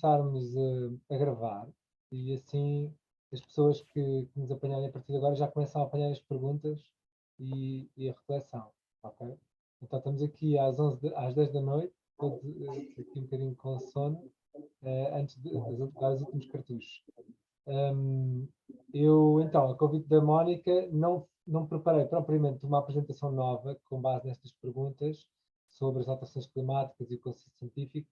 começarmos a gravar e assim as pessoas que nos apanharem a partir de agora já começam a apanhar as perguntas e a reflexão, ok? Então estamos aqui às 10 da noite, todos aqui um bocadinho com sono, antes de dar os últimos cartuchos. Hum, eu, então, a convite da Mónica, não preparei propriamente uma apresentação nova com base nestas perguntas sobre as alterações climáticas e o conceito científico.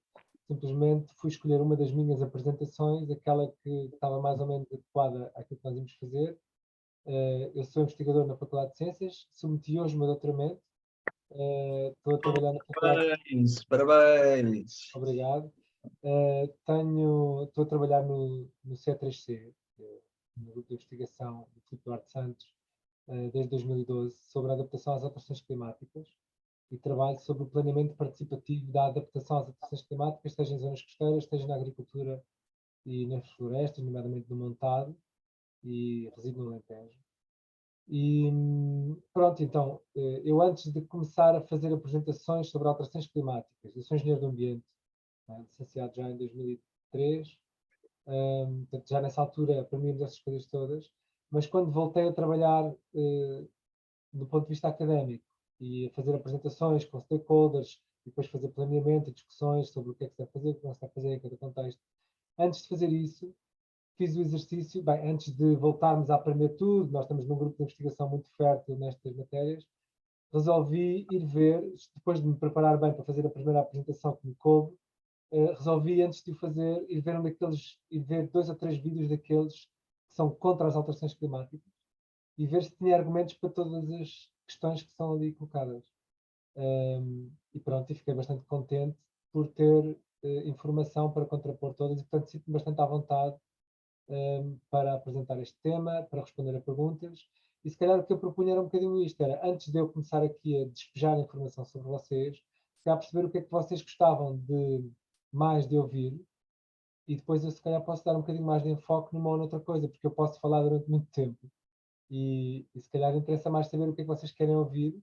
Simplesmente fui escolher uma das minhas apresentações, aquela que estava mais ou menos adequada àquilo que nós íamos fazer. Eu sou investigador na Faculdade de Ciências, submeti hoje o meu doutoramento, estou a trabalhar na Faculdade. Parabéns, parabéns. Obrigado. Estou a trabalhar no C3C, no grupo de investigação do Filipe Duarte Santos, desde 2012, sobre a adaptação às alterações climáticas e trabalho sobre o planeamento participativo da adaptação às alterações climáticas, seja em zonas costeiras, seja na agricultura e nas florestas, nomeadamente no Montado, e resido no Alentejo. E pronto, então, eu antes de começar a fazer apresentações sobre alterações climáticas, eu sou engenheiro do ambiente, licenciado já em 2003, portanto, já nessa altura aprendíamos essas coisas todas, mas quando voltei a trabalhar do ponto de vista académico e a fazer apresentações com stakeholders e depois fazer planeamento e discussões sobre o que é que se deve fazer, o que não se deve fazer em cada contexto, antes de fazer isso, fiz o exercício, bem, antes de voltarmos a aprender tudo, nós estamos num grupo de investigação muito fértil nestas matérias, resolvi ir ver, depois de me preparar bem para fazer a primeira apresentação que me coube, resolvi, antes de o fazer, ir ver 2 ou 3 vídeos daqueles que são contra as alterações climáticas e ver se tinha argumentos para todas as questões que são ali colocadas. E pronto, e fiquei bastante contente por ter informação para contrapor todas e, portanto, sinto-me bastante à vontade para apresentar este tema, para responder a perguntas. E se calhar o que eu propunha era um bocadinho isto, era antes de eu começar aqui a despejar informação sobre vocês, se calhar perceber o que é que vocês gostavam de mais de ouvir, e depois eu se calhar posso dar um bocadinho mais de enfoque numa ou noutra coisa, porque eu posso falar durante muito tempo. E se calhar interessa mais saber o que é que vocês querem ouvir,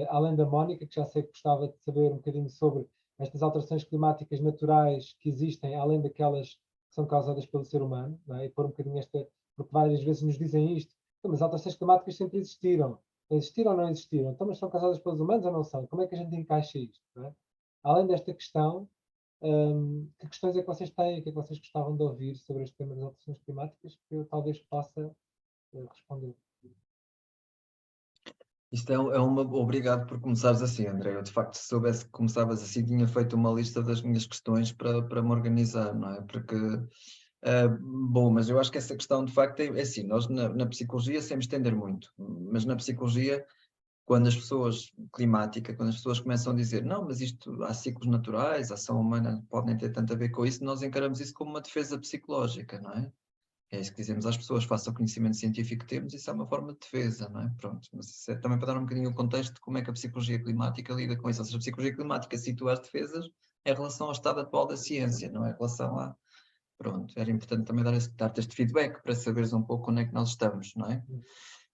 além da Mónica, que já sei que gostava de saber um bocadinho sobre estas alterações climáticas naturais que existem, além daquelas que são causadas pelo ser humano, não é? E pôr um bocadinho porque várias vezes nos dizem isto, então, mas as alterações climáticas sempre existiram. Existiram ou não existiram? Então, mas são causadas pelos humanos ou não são? Como é que a gente encaixa isto? Não é? Além desta questão, que questões é que vocês têm, o que é que vocês gostavam de ouvir sobre este tema das alterações climáticas, que eu talvez possa responder. Isto é uma... Obrigado por começares assim, André. Eu, de facto, se soubesse que começavas assim, tinha feito uma lista das minhas questões para me organizar, não é? Porque, bom, mas eu acho que essa questão, de facto, é assim, nós na psicologia sem me estender muito, mas na psicologia, quando as pessoas, climática, quando as pessoas começam a dizer, não, mas isto, há ciclos naturais, a ação humana pode nem ter tanto a ver com isso, nós encaramos isso como uma defesa psicológica, não é? É isso que dizemos às pessoas, faça o conhecimento científico que temos, isso é uma forma de defesa, não é? Pronto, mas isso é também para dar um bocadinho o contexto de como é que a psicologia climática lida com isso. Ou seja, a psicologia climática situa as defesas em relação ao estado atual da ciência, não é? Em relação a... Pronto, era importante também dar-te este feedback para saberes um pouco onde é que nós estamos, não é?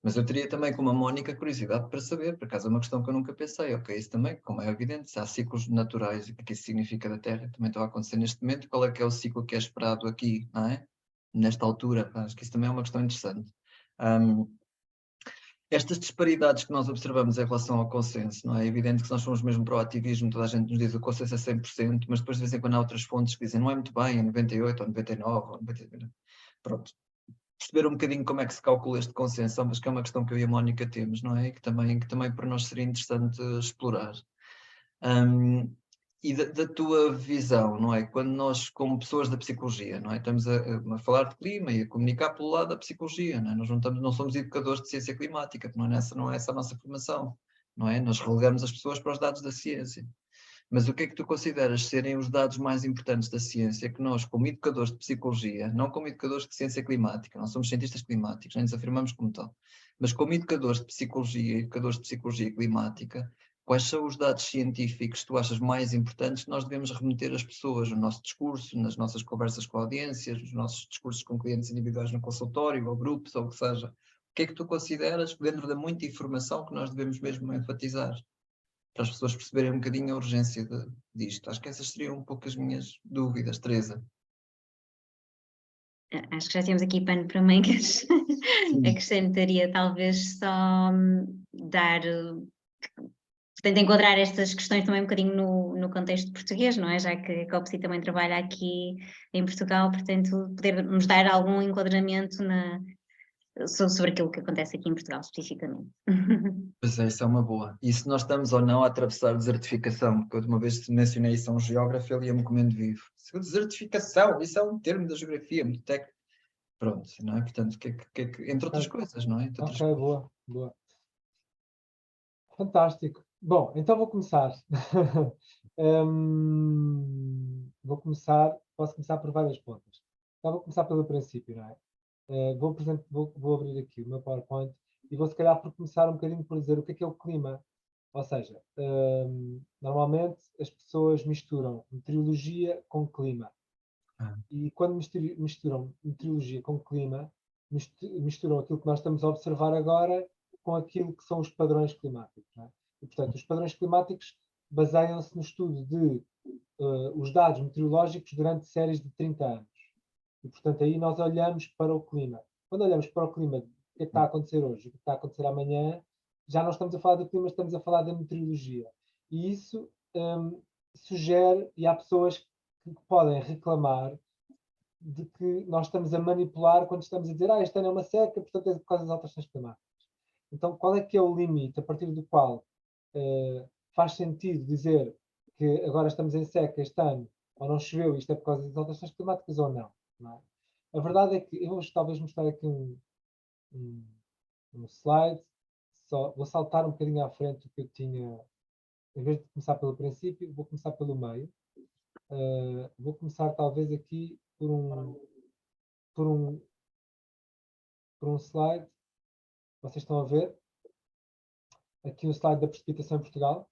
Mas eu teria também, como a Mónica, curiosidade para saber, por acaso é uma questão que eu nunca pensei, ok, isso também, como é evidente, se há ciclos naturais e o que isso significa da Terra, também está a acontecer neste momento, qual é que é o ciclo que é esperado aqui, não é? Nesta altura, acho que isso também é uma questão interessante. Estas disparidades que nós observamos em relação ao consenso, não é? É evidente que se nós formos mesmo para o ativismo, toda a gente nos diz que o consenso é 100%, mas depois de vez em quando há outras fontes que dizem não é muito bem, é 98, ou 99, ou 99. Pronto. Perceber um bocadinho como é que se calcula este consenso, mas que é uma questão que eu e a Mónica temos, não é? E que também para nós seria interessante explorar. E da tua visão, não é? Quando nós, como pessoas da psicologia, não é? Estamos a falar de clima e a comunicar pelo lado da psicologia, não é? Nós não somos educadores de ciência climática, não é essa a nossa formação, não é? Nós relegamos as pessoas para os dados da ciência. Mas o que é que tu consideras serem os dados mais importantes da ciência que nós, como educadores de psicologia, não como educadores de ciência climática, não somos cientistas climáticos, nem nos afirmamos como tal, mas como educadores de psicologia, educadores de psicologia climática, quais são os dados científicos que tu achas mais importantes que nós devemos remeter às pessoas no nosso discurso, nas nossas conversas com audiências, nos nossos discursos com clientes individuais no consultório, ou grupos, ou o que seja? O que é que tu consideras, dentro da muita informação, que nós devemos mesmo enfatizar? Para as pessoas perceberem um bocadinho a urgência disto. Acho que essas seriam um pouco as minhas dúvidas, Teresa. acho que já temos aqui pano para mangas. Acrescentaria talvez só dar. Tento enquadrar estas questões também um bocadinho no contexto português, não é? Já que a COPSI também trabalha aqui em Portugal, portanto, poder nos dar algum enquadramento sobre aquilo que acontece aqui em Portugal, especificamente. Pois é, isso é uma boa. E se nós estamos ou não a atravessar desertificação? Porque eu uma vez mencionei isso a um geógrafo, ele ia-me comendo vivo. Desertificação, isso é um termo da geografia, muito técnico. Pronto, não é? Portanto, entre outras coisas, não é? Entre outras Ok, coisas. boa. Fantástico. Bom, então vou começar. Posso começar por várias pontas. Então vou começar pelo princípio, não é? Vou abrir aqui o meu PowerPoint e vou se calhar por começar um bocadinho por dizer o que é o clima. Ou seja, normalmente as pessoas misturam meteorologia com clima. Ah. E quando misturam meteorologia com clima, misturam aquilo que nós estamos a observar agora com aquilo que são os padrões climáticos. Não é? E, portanto, os padrões climáticos baseiam-se no estudo de os dados meteorológicos durante séries de 30 anos. E, portanto, aí nós olhamos para o clima. Quando olhamos para o clima, o que é que está a acontecer hoje, o que está a acontecer amanhã, já não estamos a falar do clima, estamos a falar da meteorologia. E isso sugere, e há pessoas que podem reclamar de que nós estamos a manipular quando estamos a dizer este ano é uma seca, portanto é por causa das alterações climáticas. Então, qual é que é o limite a partir do qual faz sentido dizer que agora estamos em seca este ano, ou não choveu, isto é por causa das alterações climáticas ou não? Não é? A verdade é que eu vou talvez mostrar aqui um slide, vou saltar um bocadinho à frente do que eu tinha, em vez de começar pelo princípio, vou começar pelo meio. Vou começar talvez aqui por um slide. Vocês estão a ver? Aqui um slide da precipitação em Portugal.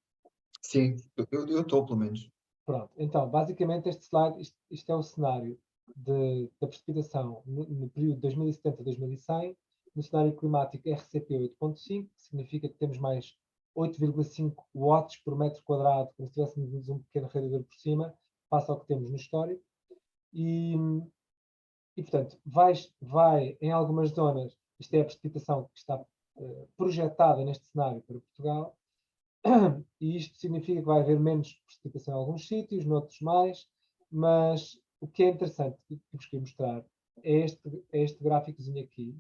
Sim, eu estou, pelo menos. Pronto, então, basicamente este slide, isto é o cenário da precipitação no período de 2070 a 2100, no cenário climático RCP 8.5, que significa que temos mais 8,5 watts por metro quadrado, como se tivéssemos um pequeno radiador por cima, face ao que temos no histórico. E portanto, vai em algumas zonas, isto é a precipitação que está projetada neste cenário para Portugal, e isto significa que vai haver menos precipitação em alguns sítios, noutros mais, mas o que é interessante que vos queria mostrar é este gráficozinho aqui,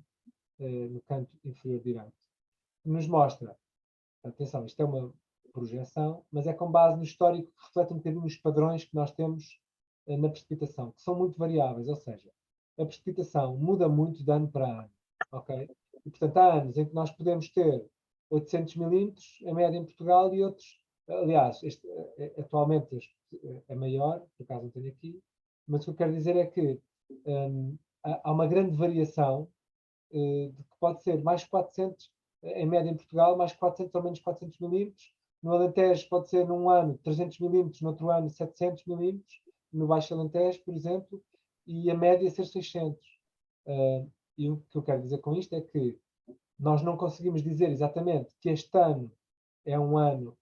no canto inferior direito, que nos mostra, atenção, isto é uma projeção, mas é com base no histórico que reflete um bocadinho os padrões que nós temos na precipitação, que são muito variáveis, ou seja, a precipitação muda muito de ano para ano, ok? E, portanto, há anos em que nós podemos ter 800 milímetros, em média em Portugal, e outros, aliás, atualmente este é maior, por acaso não tenho aqui, mas o que eu quero dizer é que há uma grande variação de que pode ser mais 400, em média em Portugal, mais 400 ou menos 400 milímetros. No Alentejo pode ser num ano 300 milímetros, no outro ano 700 milímetros, no Baixo Alentejo, por exemplo, e a média ser 600. E o que eu quero dizer com isto é que nós não conseguimos dizer exatamente que este ano é um ano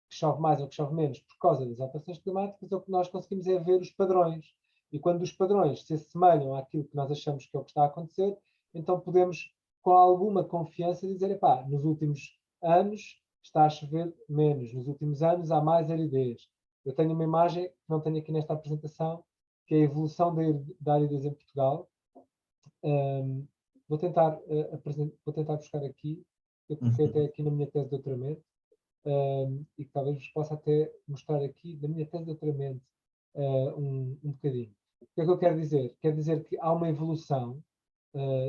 que chove mais ou que chove menos por causa das alterações climáticas, o que nós conseguimos é ver os padrões. E quando os padrões se assemelham àquilo que nós achamos que é o que está a acontecer, então podemos, com alguma confiança, dizer, epá, nos últimos anos está a chover menos, nos últimos anos há mais aridez. Eu tenho uma imagem que não tenho aqui nesta apresentação, que é a evolução da aridez em Portugal. Vou tentar buscar aqui, eu coloquei até aqui na minha tese de doutoramento, e que talvez vos possa até mostrar aqui da minha tese de doutoramento um bocadinho. O que é que eu quero dizer? Quer dizer que há uma evolução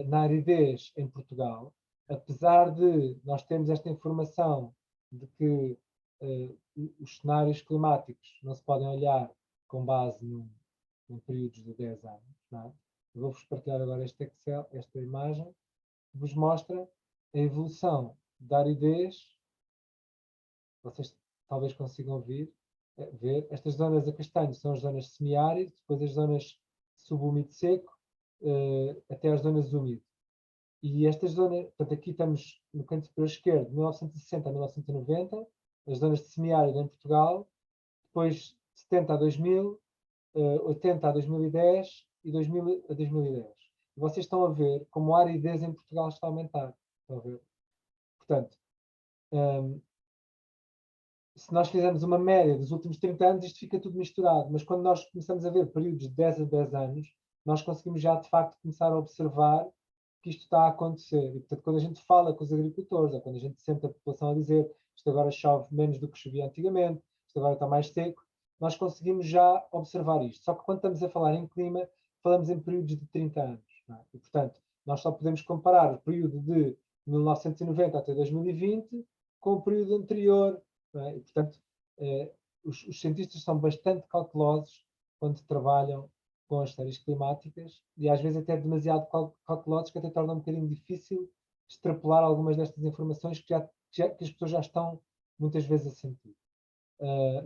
na aridez em Portugal, apesar de nós termos esta informação de que os cenários climáticos não se podem olhar com base num períodos de 10 anos. Não é? Eu vou-vos partilhar agora este Excel, esta imagem, que vos mostra a evolução da aridez. Vocês talvez consigam ver. Estas zonas a castanho são as zonas semiáridas, depois as zonas subúmido seco, até as zonas úmido. E estas zonas, portanto, aqui estamos no canto superior esquerdo, de 1960 a 1990, as zonas de semiárido em Portugal, depois 70 a 2000, 80 a 2010 e 2000 a 2010. E vocês estão a ver como a aridez em Portugal está a aumentar. Estão a ver? Portanto, se nós fizermos uma média dos últimos 30 anos, isto fica tudo misturado. Mas quando nós começamos a ver períodos de 10 a 10 anos, nós conseguimos já, de facto, começar a observar que isto está a acontecer. E, portanto, quando a gente fala com os agricultores, ou quando a gente sente a população a dizer isto agora chove menos do que chovia antigamente, isto agora está mais seco, nós conseguimos já observar isto. Só que quando estamos a falar em clima, falamos em períodos de 30 anos. Não é? E, portanto, nós só podemos comparar o período de 1990 até 2020 com o período anterior. Não é? E, portanto, os cientistas são bastante cautelosos quando trabalham com as séries climáticas e às vezes até demasiado cautelosos, que até torna um bocadinho difícil extrapolar algumas destas informações que as pessoas já estão muitas vezes a sentir.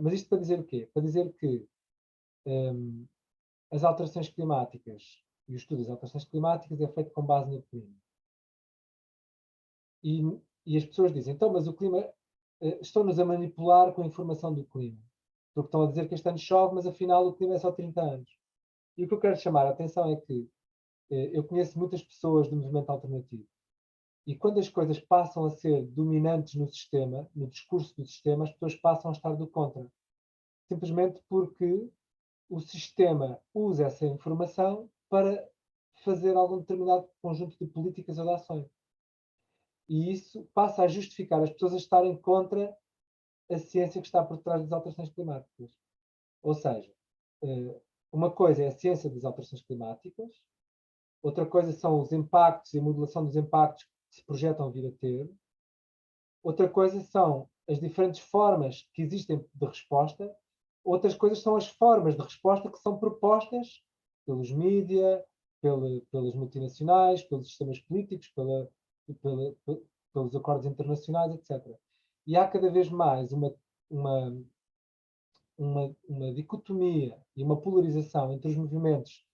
Mas isto para dizer o quê? Para dizer que as alterações climáticas e o estudo das alterações climáticas é feito com base no clima. E as pessoas dizem, então, mas o clima, estão-nos a manipular com a informação do clima. Porque estão a dizer que este ano chove, mas afinal o clima é só 30 anos. E o que eu quero chamar a atenção é que eu conheço muitas pessoas do movimento alternativo. E quando as coisas passam a ser dominantes no sistema, no discurso do sistema, as pessoas passam a estar do contra. Simplesmente porque o sistema usa essa informação para fazer algum determinado conjunto de políticas ou de ações. E isso passa a justificar as pessoas a estarem contra a ciência que está por trás das alterações climáticas. Ou seja, uma coisa é a ciência das alterações climáticas, outra coisa são os impactos e a modulação dos impactos que se projetam vir a ter, outra coisa são as diferentes formas que existem de resposta, outras coisas são as formas de resposta que são propostas pelos mídia, pelas multinacionais, pelos sistemas políticos, pelos acordos internacionais, etc. E há cada vez mais uma dicotomia e uma polarização entre os movimentos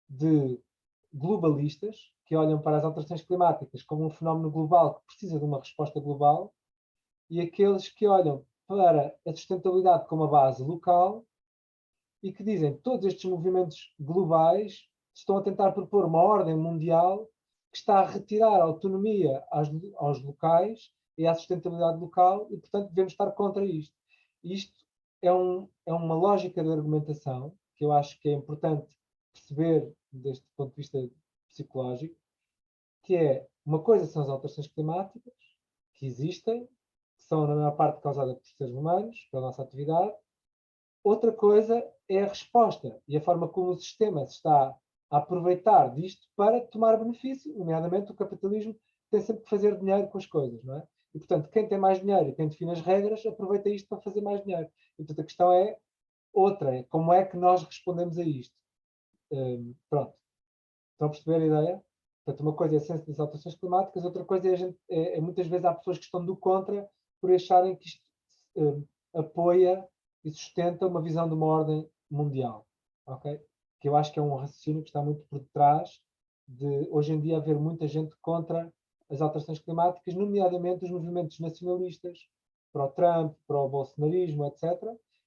de globalistas, que olham para as alterações climáticas como um fenómeno global que precisa de uma resposta global, e aqueles que olham para a sustentabilidade como a base local e que dizem que todos estes movimentos globais estão a tentar propor uma ordem mundial que está a retirar a autonomia aos locais e à sustentabilidade local e, portanto, devemos estar contra isto. Isto é uma lógica de argumentação que eu acho que é importante perceber deste ponto de vista psicológico, que é, uma coisa são as alterações climáticas, que existem, que são, na maior parte, causadas por seres humanos, pela nossa atividade. Outra coisa é a resposta e a forma como o sistema se está a aproveitar disto para tomar benefício, nomeadamente o capitalismo tem sempre que fazer dinheiro com as coisas, não é? E, portanto, quem tem mais dinheiro e quem define as regras, aproveita isto para fazer mais dinheiro. E, portanto, a questão é outra, é como é que nós respondemos a isto. Pronto. Estão a perceber a ideia? Portanto, uma coisa é a ciência das alterações climáticas, outra coisa é muitas vezes há pessoas que estão do contra por acharem que isto apoia e sustenta uma visão de uma ordem mundial. Ok? Que eu acho que é um raciocínio que está muito por detrás de, hoje em dia, haver muita gente contra as alterações climáticas, nomeadamente os movimentos nacionalistas, para o Trump, para o bolsonarismo, etc.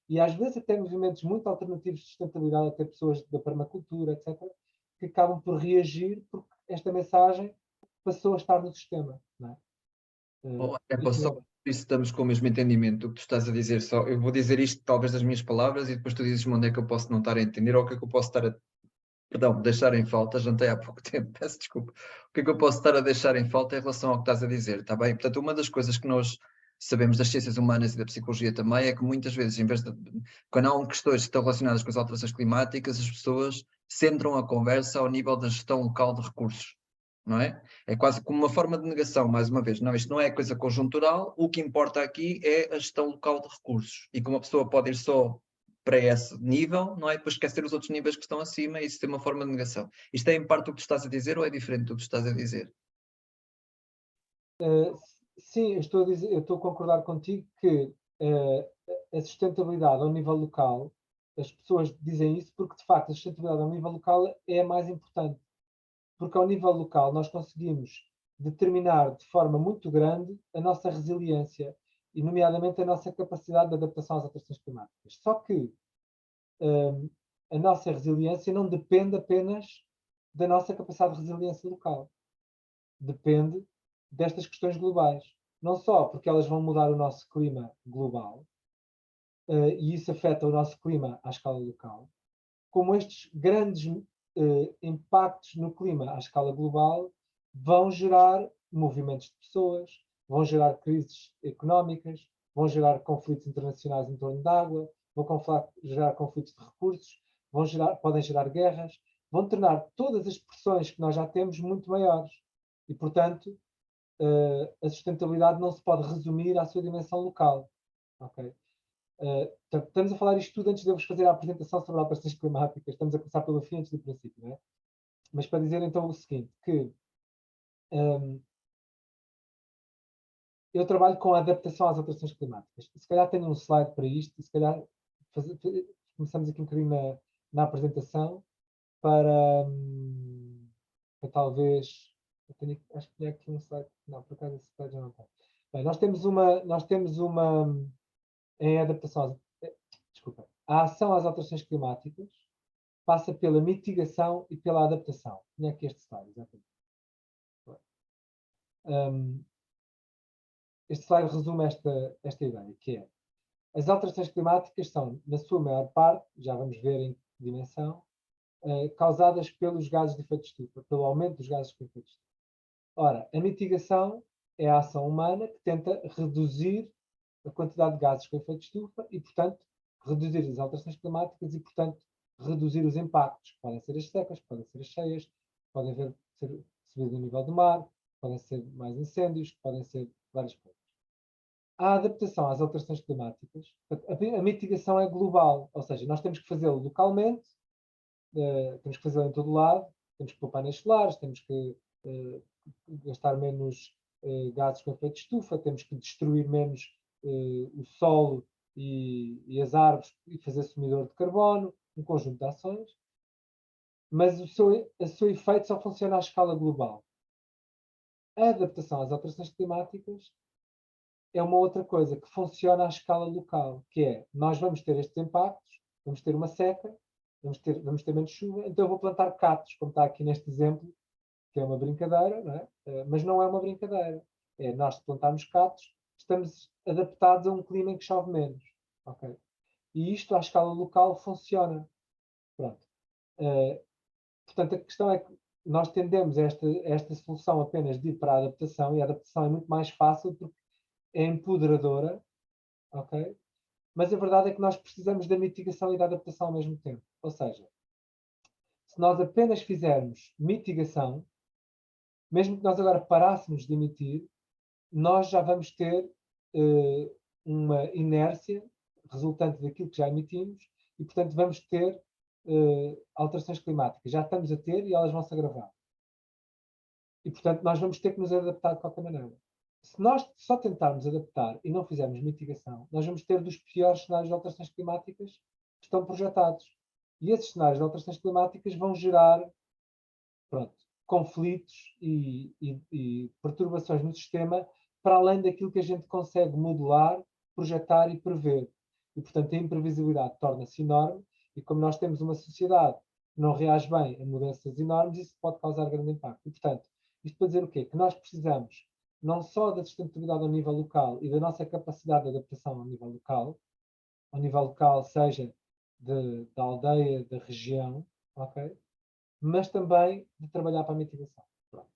E às vezes até movimentos muito alternativos de sustentabilidade, até pessoas da permacultura, etc., que acabam por reagir porque esta mensagem passou a estar no sistema. Não é? Só por isso estamos com o mesmo entendimento do que tu estás a dizer. Só, eu vou dizer isto talvez das minhas palavras e depois tu dizes-me onde é que eu posso não estar a entender ou o que é que eu posso estar a deixar em falta. Jantei há pouco tempo, peço desculpa. O que é que eu posso estar a deixar em falta em relação ao que estás a dizer, está bem? Portanto, uma das coisas que nós sabemos das ciências humanas e da psicologia também é que muitas vezes, quando há questões que estão relacionadas com as alterações climáticas, as pessoas centram a conversa ao nível da gestão local de recursos, não é? É quase como uma forma de negação, mais uma vez. Não, isto não é coisa conjuntural, o que importa aqui é a gestão local de recursos. E como a pessoa pode ir só para esse nível, não é? Depois esquecer os outros níveis que estão acima e isso tem uma forma de negação. Isto é em parte o que tu estás a dizer ou é diferente do que tu estás a dizer? Sim, eu estou a concordar contigo que a sustentabilidade ao nível local, as pessoas dizem isso porque, de facto, a sustentabilidade ao nível local é a mais importante. Porque ao nível local nós conseguimos determinar de forma muito grande a nossa resiliência e, nomeadamente, a nossa capacidade de adaptação às alterações climáticas. Só que a nossa resiliência não depende apenas da nossa capacidade de resiliência local. Depende destas questões globais. Não só porque elas vão mudar o nosso clima global, e isso afeta o nosso clima à escala local, como estes grandes impactos no clima à escala global vão gerar movimentos de pessoas, vão gerar crises económicas, vão gerar conflitos internacionais em torno da água, vão gerar conflitos de recursos, podem gerar guerras, vão tornar todas as pressões que nós já temos muito maiores. E, portanto, a sustentabilidade não se pode resumir à sua dimensão local. Okay? Portanto, estamos a falar isto tudo antes de eu vos fazer a apresentação sobre alterações climáticas. Estamos a começar pelo fim antes do princípio, não é? Mas para dizer então o seguinte, que eu trabalho com a adaptação às alterações climáticas. Se calhar tenho um slide para isto, e se calhar começamos aqui um bocadinho na apresentação para talvez... acho que tinha aqui um slide. Não, por acaso esse slide já não está. Bem, nós temos uma em adaptação desculpa. A ação às alterações climáticas passa pela mitigação e pela adaptação. Tinha aqui este slide, exatamente. Este slide resume esta ideia, que é: as alterações climáticas são, na sua maior parte, já vamos ver em que dimensão, causadas pelos gases de efeito de estufa, pelo aumento dos gases de efeito de estufa. Ora, a mitigação é a ação humana que tenta reduzir a quantidade de gases com efeito de estufa e, portanto, reduzir as alterações climáticas e, portanto, reduzir os impactos. Podem ser as secas, podem ser as cheias, podem ser subida do nível do mar, podem ser mais incêndios, podem ser várias coisas. A adaptação às alterações climáticas, a mitigação é global, ou seja, nós temos que fazê-lo localmente, temos que fazê-lo em todo lado, temos que pôr painéis solares, temos que gastar menos gases com efeito de estufa, temos que destruir menos o solo e as árvores e fazer sumidor de carbono, um conjunto de ações, mas o seu efeito só funciona à escala global. A adaptação às alterações climáticas é uma outra coisa que funciona à escala local, que é: nós vamos ter estes impactos, vamos ter uma seca, vamos ter menos chuva, então eu vou plantar cactos, como está aqui neste exemplo, que é uma brincadeira, não é? Mas não é uma brincadeira. É, nós, se plantarmos cactos, estamos adaptados a um clima em que chove menos. Okay? E isto, à escala local, funciona. Pronto. Portanto, a questão é que nós tendemos a esta solução apenas de ir para a adaptação, e a adaptação é muito mais fácil porque é empoderadora, ok? Mas a verdade é que nós precisamos da mitigação e da adaptação ao mesmo tempo. Ou seja, se nós apenas fizermos mitigação, mesmo que nós agora parássemos de emitir, nós já vamos ter uma inércia resultante daquilo que já emitimos e, portanto, vamos ter alterações climáticas. Já estamos a ter e elas vão se agravar. E, portanto, nós vamos ter que nos adaptar de qualquer maneira. Se nós só tentarmos adaptar e não fizermos mitigação, nós vamos ter dos piores cenários de alterações climáticas que estão projetados. E esses cenários de alterações climáticas vão gerar, conflitos e perturbações no sistema para além daquilo que a gente consegue modelar, projetar e prever. E, portanto, a imprevisibilidade torna-se enorme e, como nós temos uma sociedade que não reage bem a mudanças enormes, isso pode causar grande impacto. E, portanto, isto para dizer o quê? Que nós precisamos não só da sustentabilidade ao nível local e da nossa capacidade de adaptação ao nível local seja da aldeia, da região, ok? Mas também de trabalhar para a mitigação. Pronto.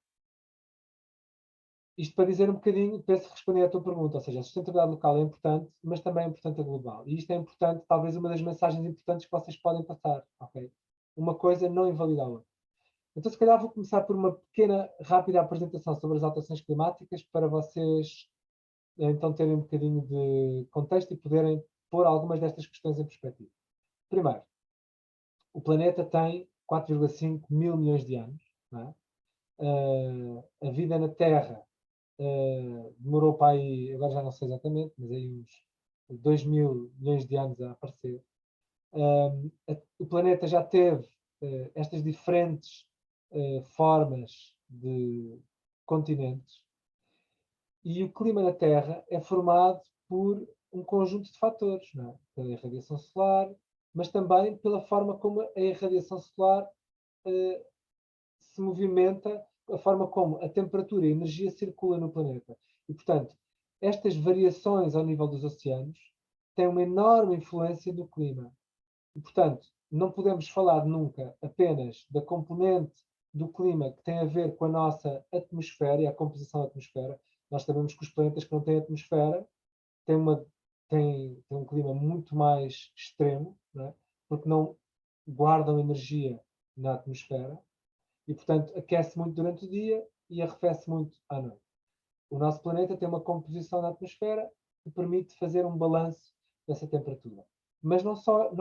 Isto para dizer um bocadinho, penso responder à tua pergunta, ou seja, a sustentabilidade local é importante, mas também é importante a global. E isto é importante, talvez uma das mensagens importantes que vocês podem passar, ok? Uma coisa não invalida a outra. Então, se calhar vou começar por uma pequena, rápida apresentação sobre as alterações climáticas para vocês, então, terem um bocadinho de contexto e poderem pôr algumas destas questões em perspectiva. Primeiro, o planeta tem 4,5 mil milhões de anos. Não é? A vida na Terra demorou para aí, agora já não sei exatamente, mas aí uns 2 mil milhões de anos a aparecer. O planeta já teve estas diferentes formas de continentes e o clima na Terra é formado por um conjunto de fatores, não é? Pela radiação solar, mas também pela forma como a irradiação solar se movimenta, a forma como a temperatura e a energia circula no planeta. E, portanto, estas variações ao nível dos oceanos têm uma enorme influência no clima. E, portanto, não podemos falar nunca apenas da componente do clima que tem a ver com a nossa atmosfera e a composição da atmosfera. Nós sabemos que os planetas que não têm atmosfera têm um clima muito mais extremo, não é? Porque não guardam energia na atmosfera e, portanto, aquece muito durante o dia e arrefece muito à noite. O nosso planeta tem uma composição na atmosfera que permite fazer um balanço dessa temperatura. Mas não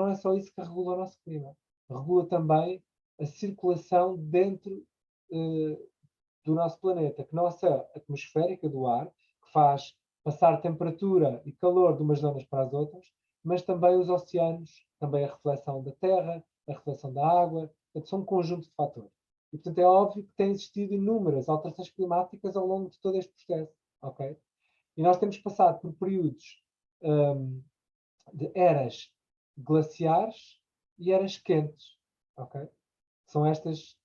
é só isso que regula o nosso clima. Regula também a circulação dentro do nosso planeta, que não é só atmosférica do ar, que faz passar temperatura e calor de umas zonas para as outras, mas também os oceanos, também a reflexão da terra, a reflexão da água, portanto, são um conjunto de fatores. E, portanto, é óbvio que têm existido inúmeras alterações climáticas ao longo de todo este processo, ok? E nós temos passado por períodos de eras glaciares e eras quentes, ok? São estas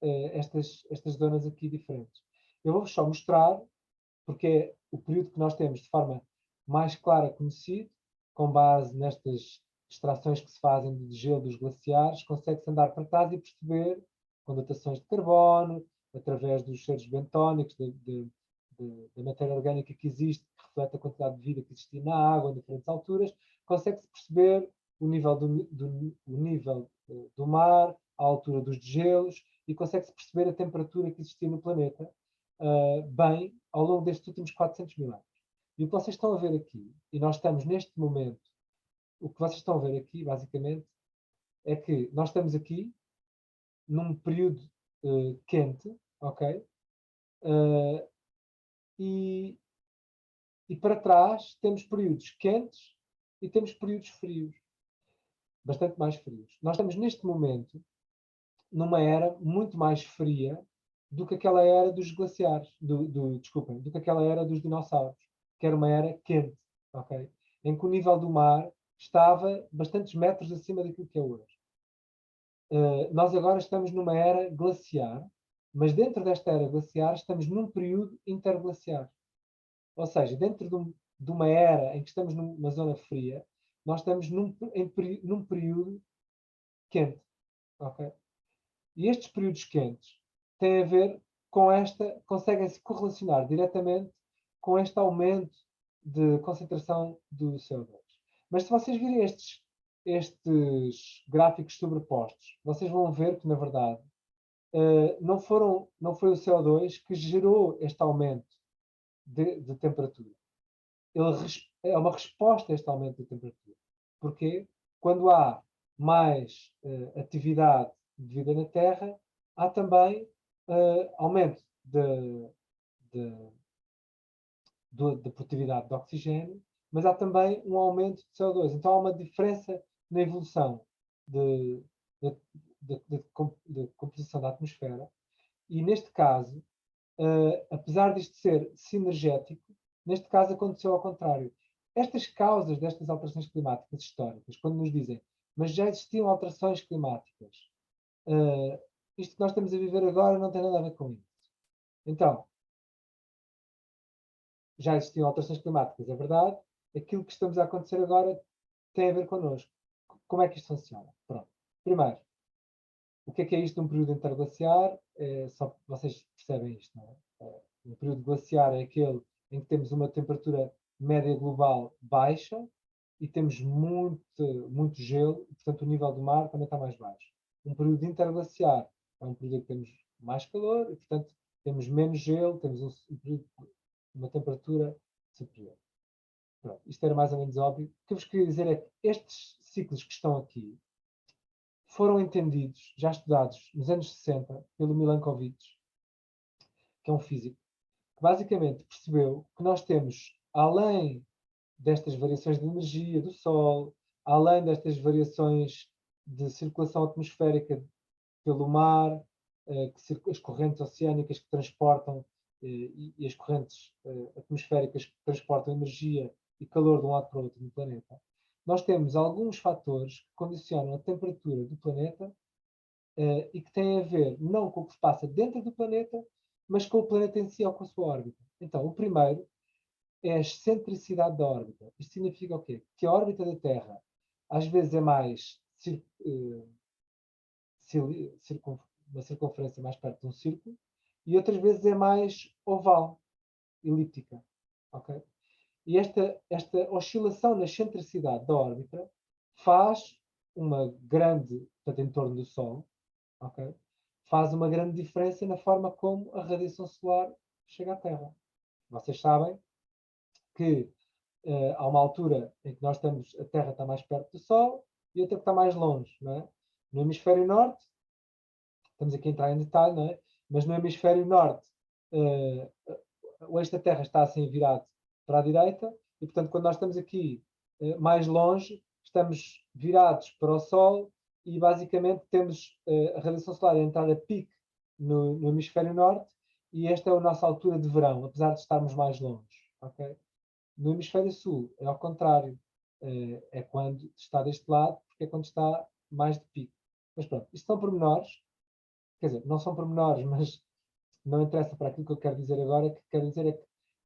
zonas aqui diferentes. Eu vou-vos só mostrar, porque é o período que nós temos de forma mais clara conhecido, com base nestas extrações que se fazem de gelo dos glaciares, consegue-se andar para trás e perceber condensações de carbono, através dos cheiros bentónicos, da matéria orgânica que existe, que reflete a quantidade de vida que existia na água em diferentes alturas, consegue-se perceber o nível do mar, a altura dos gelos, e consegue-se perceber a temperatura que existia no planeta bem ao longo destes últimos 400 mil anos. E o que vocês estão a ver aqui, e nós estamos neste momento, o que vocês estão a ver aqui, basicamente, é que nós estamos aqui num período quente, ok? E para trás temos períodos quentes e temos períodos frios, bastante mais frios. Nós estamos neste momento numa era muito mais fria do que aquela era dos glaciares, desculpem, do que aquela era dos dinossauros, que era uma era quente, ok? Em que o nível do mar estava bastantes metros acima daquilo que é hoje. Nós agora estamos numa era glaciar, mas dentro desta era glaciar estamos num período interglaciar. Ou seja, dentro de uma era em que estamos numa zona fria, nós estamos num período quente, ok? E estes períodos quentes têm a ver com conseguem-se correlacionar diretamente com este aumento de concentração do CO2. Mas se vocês virem estes gráficos sobrepostos, vocês vão ver que, na verdade, não foi o CO2 que gerou este aumento de temperatura. É uma resposta a este aumento de temperatura. Porquê? Quando há mais atividade de vida na Terra, há também aumento da produtividade de oxigênio, mas há também um aumento de CO2. Então há uma diferença na evolução de composição da atmosfera e, neste caso, apesar disto ser sinergético, neste caso aconteceu ao contrário. Estas causas destas alterações climáticas históricas, quando nos dizem mas já existiam alterações climáticas, isto que nós estamos a viver agora não tem nada a ver com isso. Então, já existiam alterações climáticas, é verdade. Aquilo que estamos a acontecer agora tem a ver connosco. Como é que isto funciona? Pronto. Primeiro, o que é isto de um período interglaciar? Só vocês percebem isto, não é? Um período glaciar é aquele em que temos uma temperatura média global baixa e temos muito gelo, e, portanto o nível do mar também está mais baixo. Um período interglaciar é um período em que temos mais calor e, portanto, temos menos gelo, temos uma temperatura superior. Pronto, isto era mais ou menos óbvio. O que eu vos queria dizer é que estes ciclos que estão aqui foram entendidos, já estudados nos anos 60 pelo Milankovitch, que é um físico, que basicamente percebeu que nós temos, além destas variações de energia do Sol, além destas variações de circulação atmosférica pelo mar, as correntes oceânicas que transportam e as correntes atmosféricas que transportam energia e calor de um lado para o outro no planeta, nós temos alguns fatores que condicionam a temperatura do planeta e que têm a ver não com o que se passa dentro do planeta, mas com o planeta em si ou com a sua órbita. Então, o primeiro é a excentricidade da órbita. Isto significa o quê? Que a órbita da Terra às vezes é mais uma circunferência mais perto de um círculo e outras vezes é mais oval, elíptica. Okay? E esta oscilação na excentricidade da órbita faz uma grande, portanto, em torno do Sol, okay? Faz uma grande diferença na forma como a radiação solar chega à Terra. Vocês sabem que há uma altura em que a Terra está mais perto do Sol e outra que está mais longe. Não é? No hemisfério norte, estamos aqui a entrar em detalhe, não é? Mas no hemisfério norte, o eixo da Terra está assim virado para a direita e, portanto, quando nós estamos aqui mais longe, estamos virados para o Sol e, basicamente, temos a radiação solar a entrar a pique no hemisfério norte e esta é a nossa altura de verão, apesar de estarmos mais longe. Okay? No hemisfério sul é ao contrário. É quando está deste lado, porque é quando está mais de pico. Mas pronto, isto são pormenores. Quer dizer, não são pormenores, mas não interessa para aquilo que eu quero dizer agora. O que quero dizer é que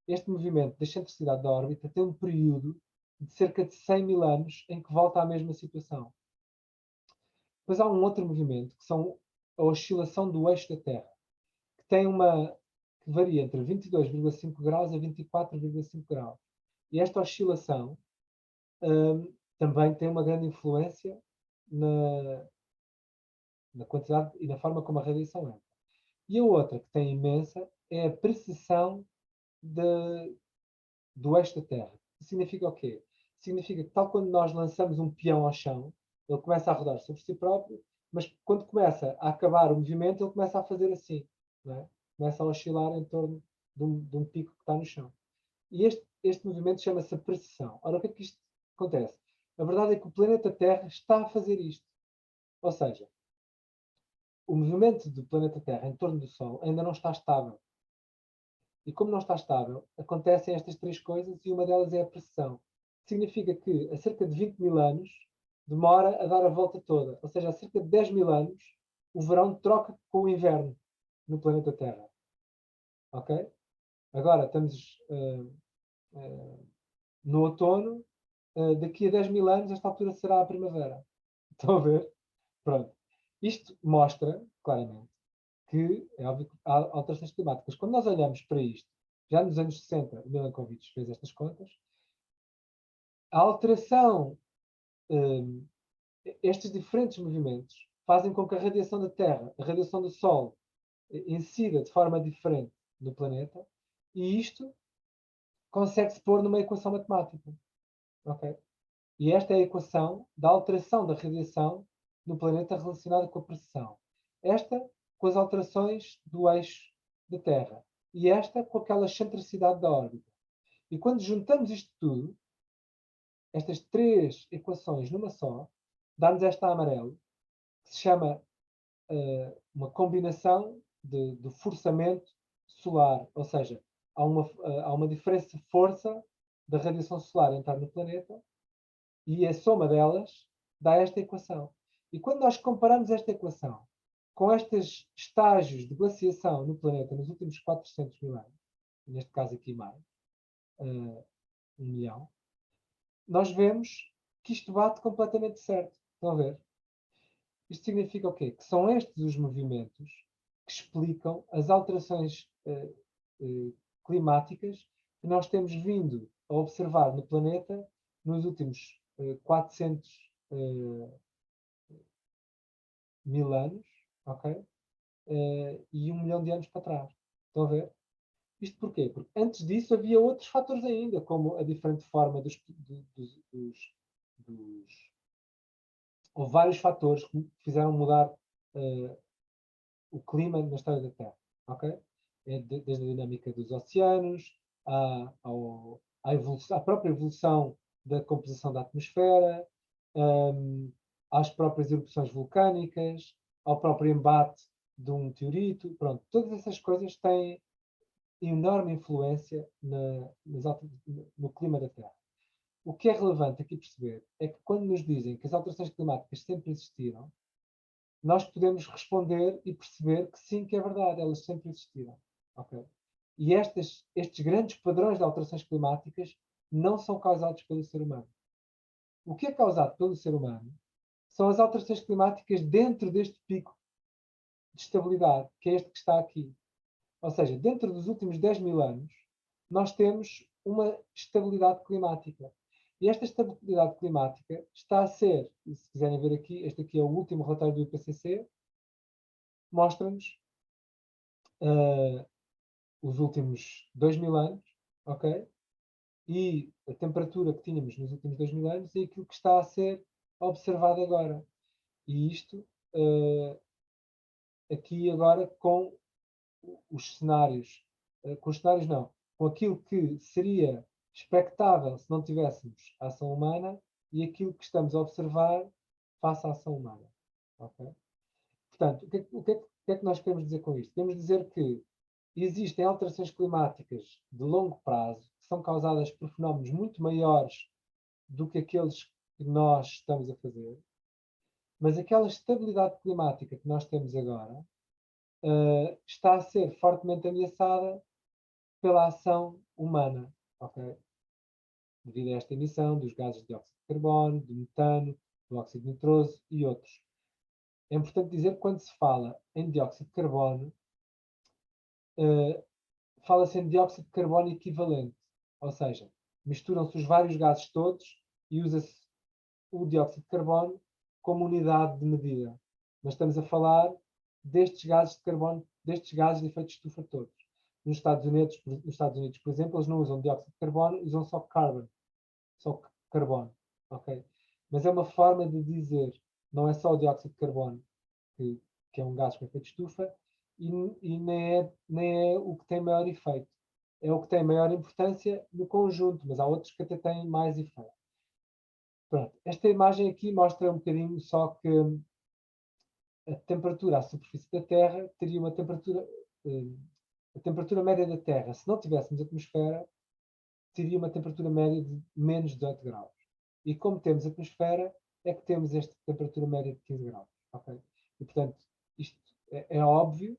este movimento da excentricidade da órbita tem um período de cerca de 100 mil anos em que volta à mesma situação. Depois há um outro movimento, que são a oscilação do eixo da Terra, que varia entre 22,5 graus a 24,5 graus. E esta oscilação também tem uma grande influência na quantidade e na forma como a radiação entra. E a outra, que tem imensa, é a precessão do eixo da Terra. Isso significa o quê? Significa que tal quando nós lançamos um peão ao chão, ele começa a rodar sobre si próprio, mas quando começa a acabar o movimento, ele começa a fazer assim. Não é? Começa a oscilar em torno de um pico que está no chão. E este movimento chama-se a precessão. Ora, o que é que isto acontece? A verdade é que o planeta Terra está a fazer isto. Ou seja, o movimento do planeta Terra em torno do Sol ainda não está estável. E como não está estável, acontecem estas três coisas e uma delas é a precessão. Significa que a cerca de 20 mil anos demora a dar a volta toda. Ou seja, a cerca de 10 mil anos o verão troca com o inverno no planeta Terra. Ok? Agora estamos no outono. Daqui a 10 mil anos esta altura será a primavera. Estão a ver? Pronto. Isto mostra, claramente, que é óbvio que há alterações climáticas. Quando nós olhamos para isto, já nos anos 60, o Milankovitch fez estas contas, a alteração, estes diferentes movimentos, fazem com que a radiação da Terra, a radiação do Sol, incida de forma diferente no planeta, e isto consegue-se pôr numa equação matemática. Okay? E esta é a equação da alteração da radiação no planeta relacionada com a precessão. Esta com as alterações do eixo da Terra. E esta com aquela excentricidade da órbita. E quando juntamos isto tudo, estas três equações numa só, dá-nos esta amarelo, que se chama uma combinação do forçamento solar. Ou seja, há uma diferença de força da radiação solar entrar no planeta e a soma delas dá esta equação. E quando nós comparamos esta equação com estes estágios de glaciação no planeta nos últimos 400 mil anos, neste caso aqui mais, 1 milhão, nós vemos que isto bate completamente certo. Estão a ver? Isto significa o quê? Que são estes os movimentos que explicam as alterações climáticas que nós temos vindo a observar no planeta nos últimos 400 mil anos, ok? E 1 milhão de anos para trás. Estão a ver? Isto porquê? Porque antes disso havia outros fatores ainda, como a diferente forma Houve vários fatores que fizeram mudar o clima na história da Terra, ok? Desde a dinâmica dos oceanos, à própria evolução da composição da atmosfera, às próprias erupções vulcânicas, ao próprio embate de um meteorito. Pronto, todas essas coisas têm enorme influência no clima da Terra. o que é relevante aqui perceber é que quando nos dizem que as alterações climáticas sempre existiram, nós podemos responder e perceber que sim, que é verdade, elas sempre existiram. Okay? E estes grandes padrões de alterações climáticas não são causados pelo ser humano. O que é causado pelo ser humano são as alterações climáticas dentro deste pico de estabilidade, que é este que está aqui. Ou seja, dentro dos últimos 10 mil anos, nós temos uma estabilidade climática. E esta estabilidade climática está a ser, e se quiserem ver aqui, este aqui é o último relatório do IPCC, mostra-nos os últimos 2000 anos, ok? E a temperatura que tínhamos nos últimos 2000 anos e aquilo que está a ser observado agora. E isto aqui agora com os cenários, com os cenários não, com aquilo que seria expectável se não tivéssemos ação humana e aquilo que estamos a observar face à ação humana. Okay? Portanto, o que é que nós queremos dizer com isto? Queremos dizer que existem alterações climáticas de longo prazo que são causadas por fenómenos muito maiores do que aqueles que nós estamos a fazer, mas aquela estabilidade climática que nós temos agora está a ser fortemente ameaçada pela ação humana, ok? Devido a esta emissão dos gases de dióxido de carbono, de metano, do óxido nitroso e outros. É importante dizer que quando se fala em dióxido de carbono, fala-se em dióxido de carbono equivalente, ou seja, misturam-se os vários gases todos e usa-se o dióxido de carbono como unidade de medida. Mas estamos a falar destes gases de carbono, destes gases de efeito de estufa todos. Nos Estados Unidos, por exemplo, eles não usam dióxido de carbono, usam só carbon, só carbono, ok? Mas é uma forma de dizer, não é só o dióxido de carbono, que é um gás com efeito de estufa, e nem é o que tem maior efeito. É o que tem maior importância no conjunto, mas há outros que até têm mais efeito. Pronto, esta imagem aqui mostra um bocadinho só que a temperatura à superfície da Terra teria uma temperatura, a temperatura média da Terra, se não tivéssemos atmosfera, teria uma temperatura média de menos 18 graus. E como temos atmosfera, é que temos esta temperatura média de 15 graus. Okay? E, portanto, isto é óbvio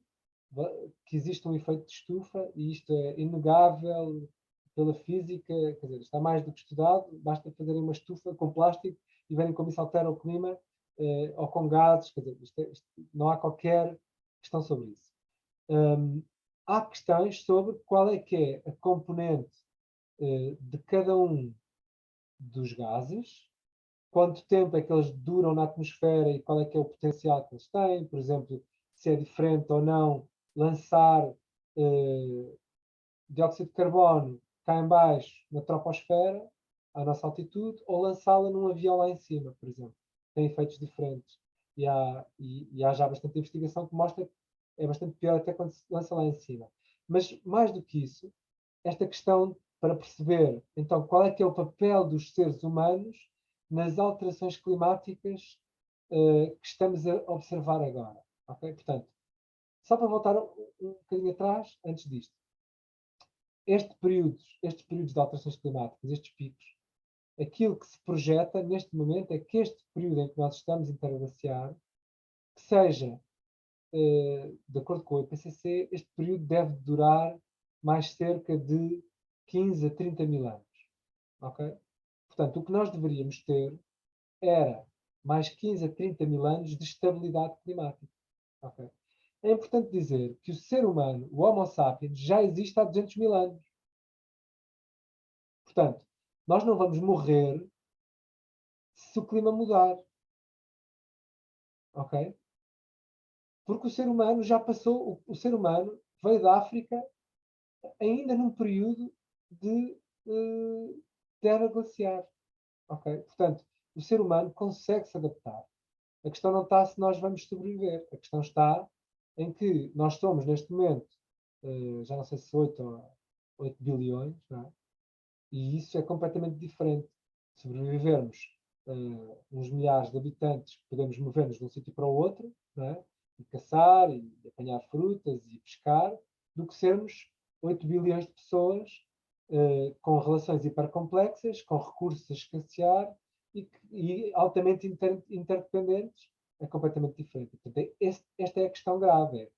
que existe um efeito de estufa e isto é inegável pela física, quer dizer, está mais do que estudado, basta fazerem uma estufa com plástico e verem como isso altera o clima, ou com gases, quer dizer, não há qualquer questão sobre isso. Há questões sobre qual é que é a componente de cada um dos gases, quanto tempo é que eles duram na atmosfera e qual é que é o potencial que eles têm, por exemplo, se é diferente ou não lançar dióxido de carbono cá em baixo na troposfera, à nossa altitude, ou lançá-la num avião lá em cima, por exemplo. Tem efeitos diferentes. E há já bastante investigação que mostra que é bastante pior até quando se lança lá em cima. Mas, mais do que isso, esta questão para perceber, então, qual é que é o papel dos seres humanos nas alterações climáticas que estamos a observar agora. Okay? Portanto, só para voltar um bocadinho atrás, antes disto. Estes períodos de alterações climáticas, estes picos, aquilo que se projeta neste momento é que este período em que nós estamos interglaciar, que seja, de acordo com o IPCC, este período deve durar mais cerca de 15 a 30 mil anos. Okay? Portanto, o que nós deveríamos ter era mais 15 a 30 mil anos de estabilidade climática. Okay? É importante dizer que o ser humano, o Homo sapiens, já existe há 200 mil anos. Portanto, nós não vamos morrer se o clima mudar. Ok? Porque o ser humano já passou, o ser humano veio da África ainda num período de era glaciar. Ok? Portanto, o ser humano consegue se adaptar. A questão não está se nós vamos sobreviver. A questão está em que nós somos, neste momento, já não sei se 8 bilhões, não é? E isso é completamente diferente. Sobrevivermos uns milhares de habitantes que podemos mover-nos de um sítio para o outro, não é? E caçar, e apanhar frutas e pescar, do que sermos 8 bilhões de pessoas com relações hipercomplexas, com recursos a escassear e altamente interdependentes, é completamente diferente. Portanto, esta é a questão grave.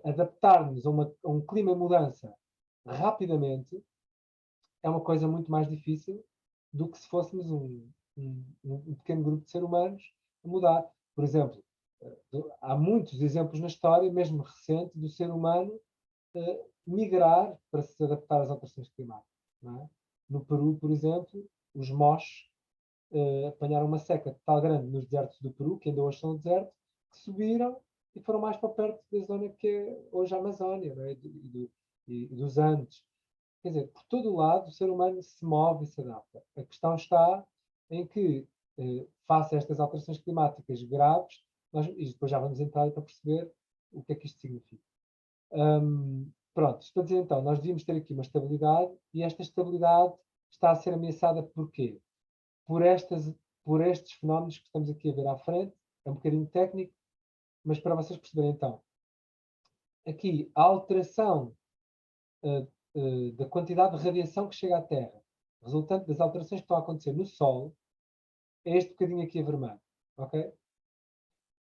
Adaptar-nos a um clima em mudança rapidamente é uma coisa muito mais difícil do que se fôssemos um pequeno grupo de seres humanos a mudar. Por exemplo, há muitos exemplos na história, mesmo recente, do ser humano migrar para se adaptar às alterações climáticas. Não é? No Peru, por exemplo, os moches apanharam uma seca tal grande nos desertos do Peru, que ainda hoje são desertos, que subiram e foram mais para perto da zona que é hoje a Amazónia, não é? e dos Andes. Quer dizer, por todo o lado, o ser humano se move e se adapta. A questão está em que, face a estas alterações climáticas graves, e depois já vamos entrar para perceber o que é que isto significa. Pronto, isto para dizer então, nós devíamos ter aqui uma estabilidade e esta estabilidade está a ser ameaçada por quê? Por estes fenómenos que estamos aqui a ver à frente. É um bocadinho técnico, mas para vocês perceberem então. Aqui, a alteração da quantidade de radiação que chega à Terra, resultante das alterações que estão a acontecer no Sol, é este bocadinho aqui a vermelho. Ok?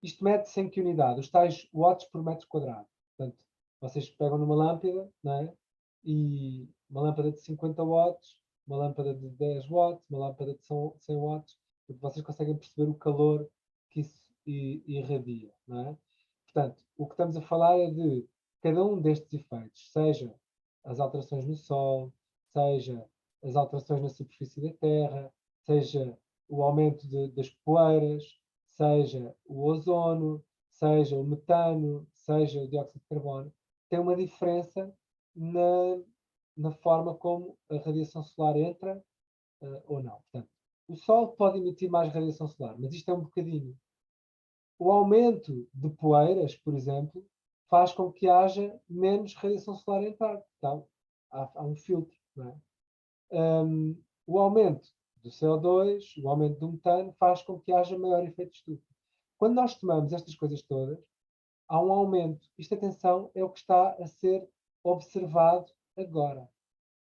Isto mede-se em que unidade? Os tais watts por metro quadrado. Portanto, vocês pegam numa lâmpada, não é? E uma lâmpada de 50 watts, uma lâmpada de 10 watts, uma lâmpada de 100 watts, vocês conseguem perceber o calor que isso irradia, não é? Portanto, o que estamos a falar é de cada um destes efeitos, seja as alterações no Sol, seja as alterações na superfície da Terra, seja o aumento das poeiras, seja o ozono, seja o metano, seja o dióxido de carbono, tem uma diferença na forma como a radiação solar entra ou não. Portanto, o Sol pode emitir mais radiação solar, mas isto é um bocadinho. O aumento de poeiras, por exemplo, faz com que haja menos radiação solar a entrar. Então, há um filtro. Não é? O aumento do CO2, o aumento do metano, faz com que haja maior efeito de estufa. Quando nós tomamos estas coisas todas, há um aumento. Isto, atenção, é o que está a ser observado agora.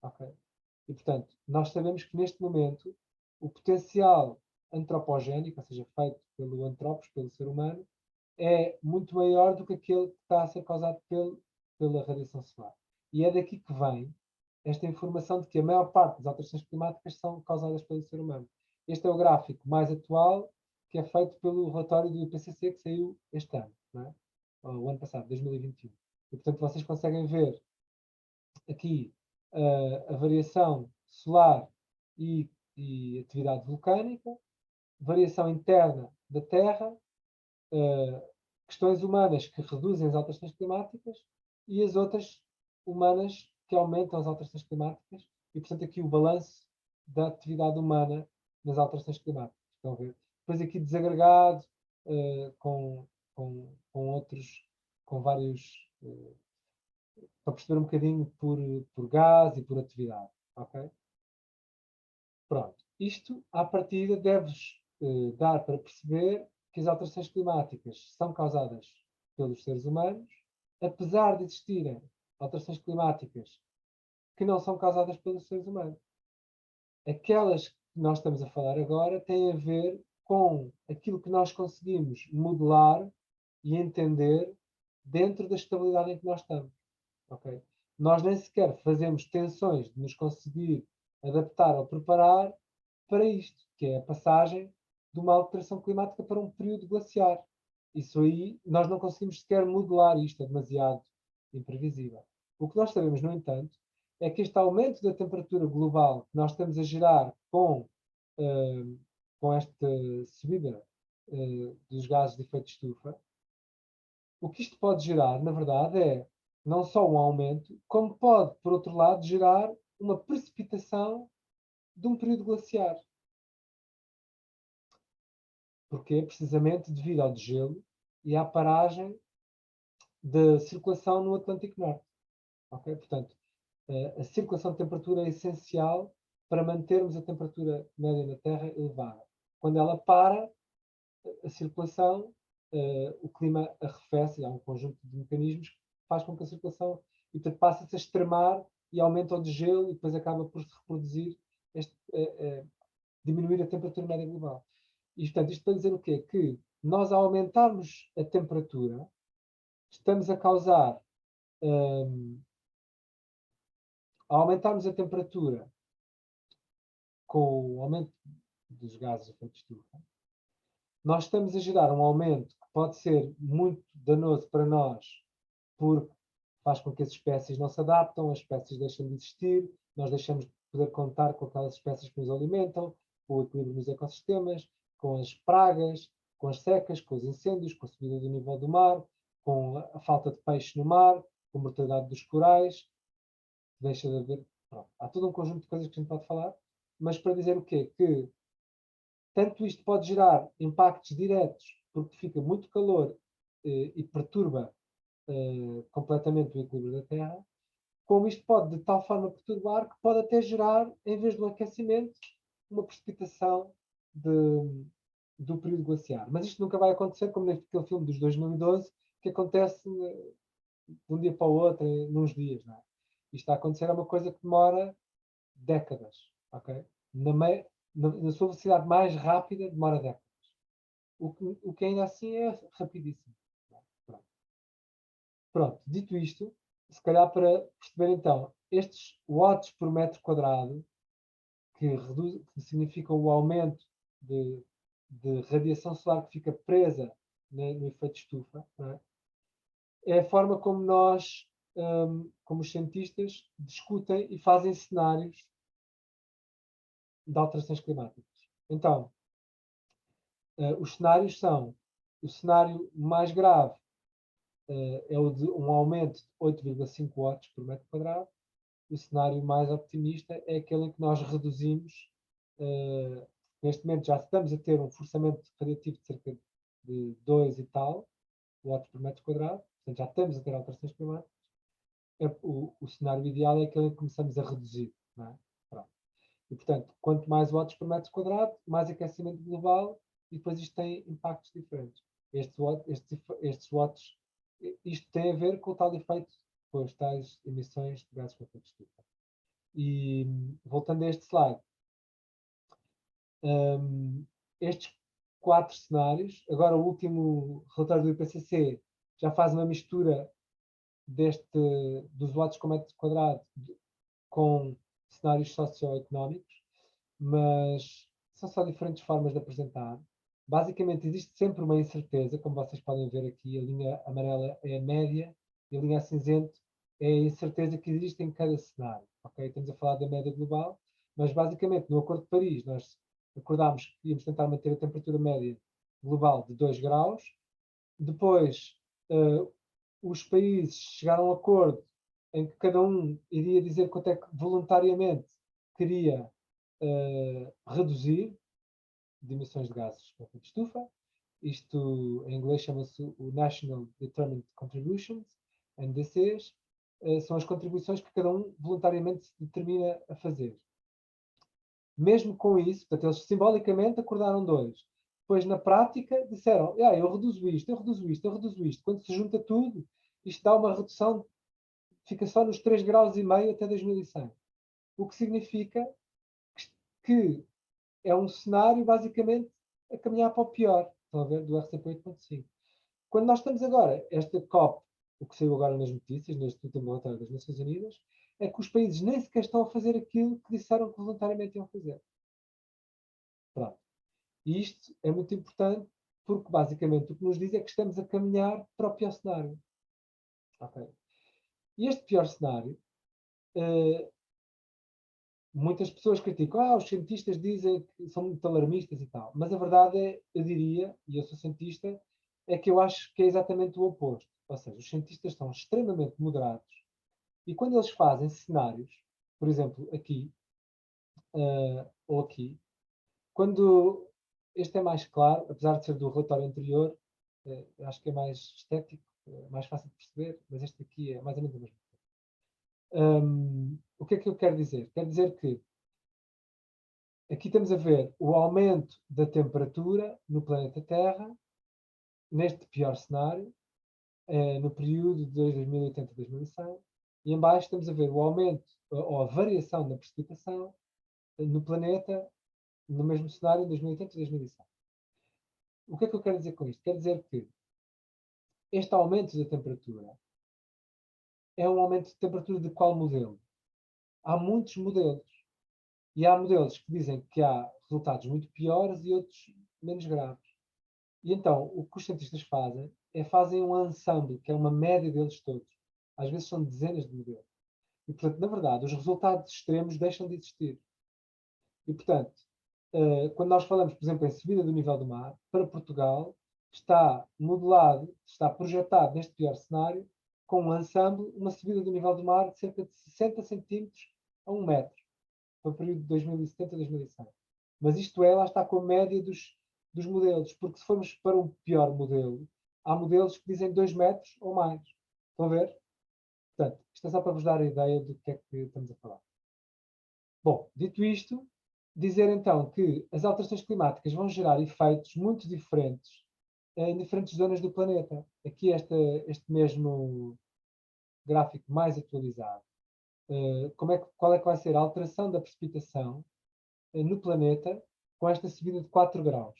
Okay? E, portanto, nós sabemos que neste momento o potencial antropogénico, ou seja, feito pelo antropos, pelo ser humano, é muito maior do que aquele que está a ser causado pela radiação solar. E é daqui que vem esta informação de que a maior parte das alterações climáticas são causadas pelo ser humano. Este é o gráfico mais atual, que é feito pelo relatório do IPCC, que saiu este ano, não é? O ano passado, 2021. E, portanto, vocês conseguem ver aqui a variação solar e atividade vulcânica, variação interna da Terra, questões humanas que reduzem as alterações climáticas e as outras humanas que aumentam as alterações climáticas e, portanto, aqui o balanço da atividade humana nas alterações climáticas. Estão a ver? Depois aqui desagregado com outros, com vários, para perceber um bocadinho por gás e por atividade. Ok? Pronto. Isto, à partida, deve-vos dar para perceber que as alterações climáticas são causadas pelos seres humanos, apesar de existirem alterações climáticas que não são causadas pelos seres humanos. Aquelas que nós estamos a falar agora têm a ver com aquilo que nós conseguimos modelar e entender dentro da estabilidade em que nós estamos. Okay? Nós nem sequer fazemos tensões de nos conseguir adaptar ou preparar para isto, que é a passagem de uma alteração climática para um período glaciar. Isso aí, nós não conseguimos sequer modelar isto, é demasiado imprevisível. O que nós sabemos, no entanto, é que este aumento da temperatura global que nós estamos a gerar com esta subida dos gases de efeito de estufa, o que isto pode gerar, na verdade, é não só um aumento, como pode, por outro lado, gerar uma precipitação de um período glaciar. Porquê? Precisamente devido ao degelo e à paragem da circulação no Atlântico Norte. Okay? Portanto, a circulação de temperatura é essencial para mantermos a temperatura média na Terra elevada. Quando ela para, a circulação, o clima arrefece, há um conjunto de mecanismos que faz com que a circulação, e portanto, passa-se a extremar e aumenta o degelo e depois acaba por se reproduzir, diminuir a temperatura média global. E, portanto, isto para dizer o quê? Que nós, ao aumentarmos a temperatura, estamos a causar, ao aumentarmos a temperatura com o aumento dos gases de efeito de estufa, nós estamos a gerar um aumento que pode ser muito danoso para nós, porque faz com que as espécies não se adaptam, as espécies deixam de existir, nós deixamos de poder contar com aquelas espécies que nos alimentam, com o equilíbrio nos ecossistemas, com as pragas, com as secas, com os incêndios, com a subida do nível do mar, com a falta de peixe no mar, com a mortalidade dos corais, deixa de haver... Pronto. Há todo um conjunto de coisas que a gente pode falar, mas para dizer o quê? Que tanto isto pode gerar impactos diretos, porque fica muito calor e perturba completamente o equilíbrio da Terra, como isto pode de tal forma perturbar que pode até gerar, em vez do aquecimento, uma precipitação do período glaciar. Mas isto nunca vai acontecer, como naquele filme dos 2012, que acontece de um dia para o outro, nos dias. Não é? Isto a acontecer é uma coisa que demora décadas. Okay? Na sua velocidade mais rápida, demora décadas. O que ainda assim é rapidíssimo. Pronto, dito isto, se calhar para perceber então, estes watts por metro quadrado, que significam o aumento de radiação solar que fica presa no efeito estufa, é a forma como nós, como os cientistas, discutem e fazem cenários de alterações climáticas. Então, os cenários são: o cenário mais grave é o de um aumento de 8,5 watts por metro quadrado. O cenário mais optimista é aquele em que nós reduzimos, neste momento já estamos a ter um forçamento radiativo de cerca de 2 e tal watts por metro quadrado, portanto já estamos a ter alterações climáticas. O cenário ideal é aquele em que começamos a reduzir. Não é? Pronto. E, portanto, quanto mais watts por metro quadrado, mais aquecimento global, e depois isto tem impactos diferentes. Estes watts, isto tem a ver com o tal efeito, com as tais emissões de gases com efeito de estufa. E, voltando a este slide, estes 4 cenários, agora o último relatório do IPCC já faz uma mistura dos watts por metro quadrado com cenários socioeconómicos, mas são só diferentes formas de apresentar. Basicamente, existe sempre uma incerteza, como vocês podem ver aqui, a linha amarela é a média e a linha cinzenta é a incerteza que existe em cada cenário. Okay? Estamos a falar da média global, mas basicamente no Acordo de Paris nós acordámos que íamos tentar manter a temperatura média global de 2 graus. Depois, os países chegaram a um acordo em que cada um iria dizer quanto é que voluntariamente queria reduzir de emissões de gases com efeito de estufa. Isto em inglês chama-se o National Determined Contributions, NDCs. São as contribuições que cada um voluntariamente se determina a fazer. Mesmo com isso, portanto, eles simbolicamente acordaram 2. Depois, na prática, disseram, eu reduzo isto, eu reduzo isto, eu reduzo isto. Quando se junta tudo, isto dá uma redução, fica só nos 3,5 graus até 2100. O que significa que é um cenário, basicamente, a caminhar para o pior. Estão a ver? Do RCP 8.5. Quando nós estamos agora, esta COP, o que saiu agora nas notícias, neste último relatório das Nações Unidas, é que os países nem sequer estão a fazer aquilo que disseram que voluntariamente iam fazer. Pronto. E isto é muito importante porque, basicamente, o que nos diz é que estamos a caminhar para o pior cenário. Okay. E este pior cenário, muitas pessoas criticam, os cientistas dizem que são muito alarmistas e tal. Mas a verdade é, eu diria, e eu sou cientista, é que eu acho que é exatamente o oposto. Ou seja, os cientistas são extremamente moderados e quando eles fazem cenários, por exemplo, aqui, ou aqui, quando este é mais claro, apesar de ser do relatório anterior, acho que é mais estético, mais fácil de perceber, mas este aqui é mais ou menos o mesmo. O que é que eu quero dizer? Quero dizer que aqui estamos a ver o aumento da temperatura no planeta Terra, neste pior cenário, no período de 2080 a 2100, E em baixo estamos a ver o aumento ou a variação da precipitação no planeta no mesmo cenário em 2080 e 20100. O que é que eu quero dizer com isto? Quero dizer que este aumento da temperatura é um aumento de temperatura de qual modelo? Há muitos modelos. E há modelos que dizem que há resultados muito piores e outros menos graves. E então, o que os cientistas fazem um ensemble, que é uma média deles todos. Às vezes são dezenas de modelos. E, portanto, na verdade, os resultados extremos deixam de existir. E, portanto, quando nós falamos, por exemplo, em subida do nível do mar, para Portugal, está modelado, está projetado neste pior cenário, com um ensemble, uma subida do nível do mar de cerca de 60 centímetros a 1 metro, para o período de 2070 a 2100. Mas isto lá está com a média dos modelos, porque se formos para um pior modelo, há modelos que dizem 2 metros ou mais. Estão a ver? Portanto, isto é só para vos dar a ideia do que é que estamos a falar. Bom, dito isto, dizer então que as alterações climáticas vão gerar efeitos muito diferentes em diferentes zonas do planeta. Aqui este mesmo gráfico mais atualizado. Qual é que vai ser a alteração da precipitação no planeta com esta subida de 4 graus?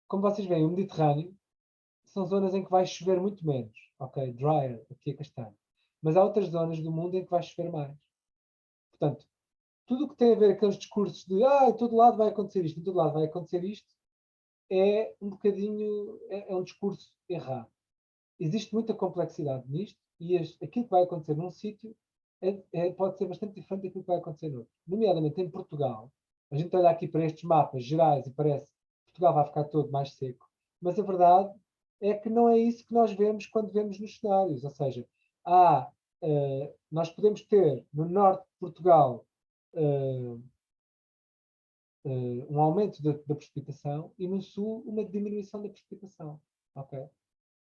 Como vocês veem, o Mediterrâneo são zonas em que vai chover muito menos. Ok, drier, aqui a castanho. Mas há outras zonas do mundo em que vai chover mais. Portanto, tudo o que tem a ver com aqueles discursos de em todo lado vai acontecer isto, em todo lado vai acontecer isto, é um bocadinho, é um discurso errado. Existe muita complexidade nisto e aquilo que vai acontecer num sítio pode ser bastante diferente daquilo que vai acontecer noutro. Nomeadamente em Portugal, a gente olha aqui para estes mapas gerais e parece que Portugal vai ficar todo mais seco, mas a verdade é que não é isso que nós vemos quando vemos nos cenários, ou seja, nós podemos ter no norte de Portugal um aumento da precipitação e no sul uma diminuição da precipitação. Ok?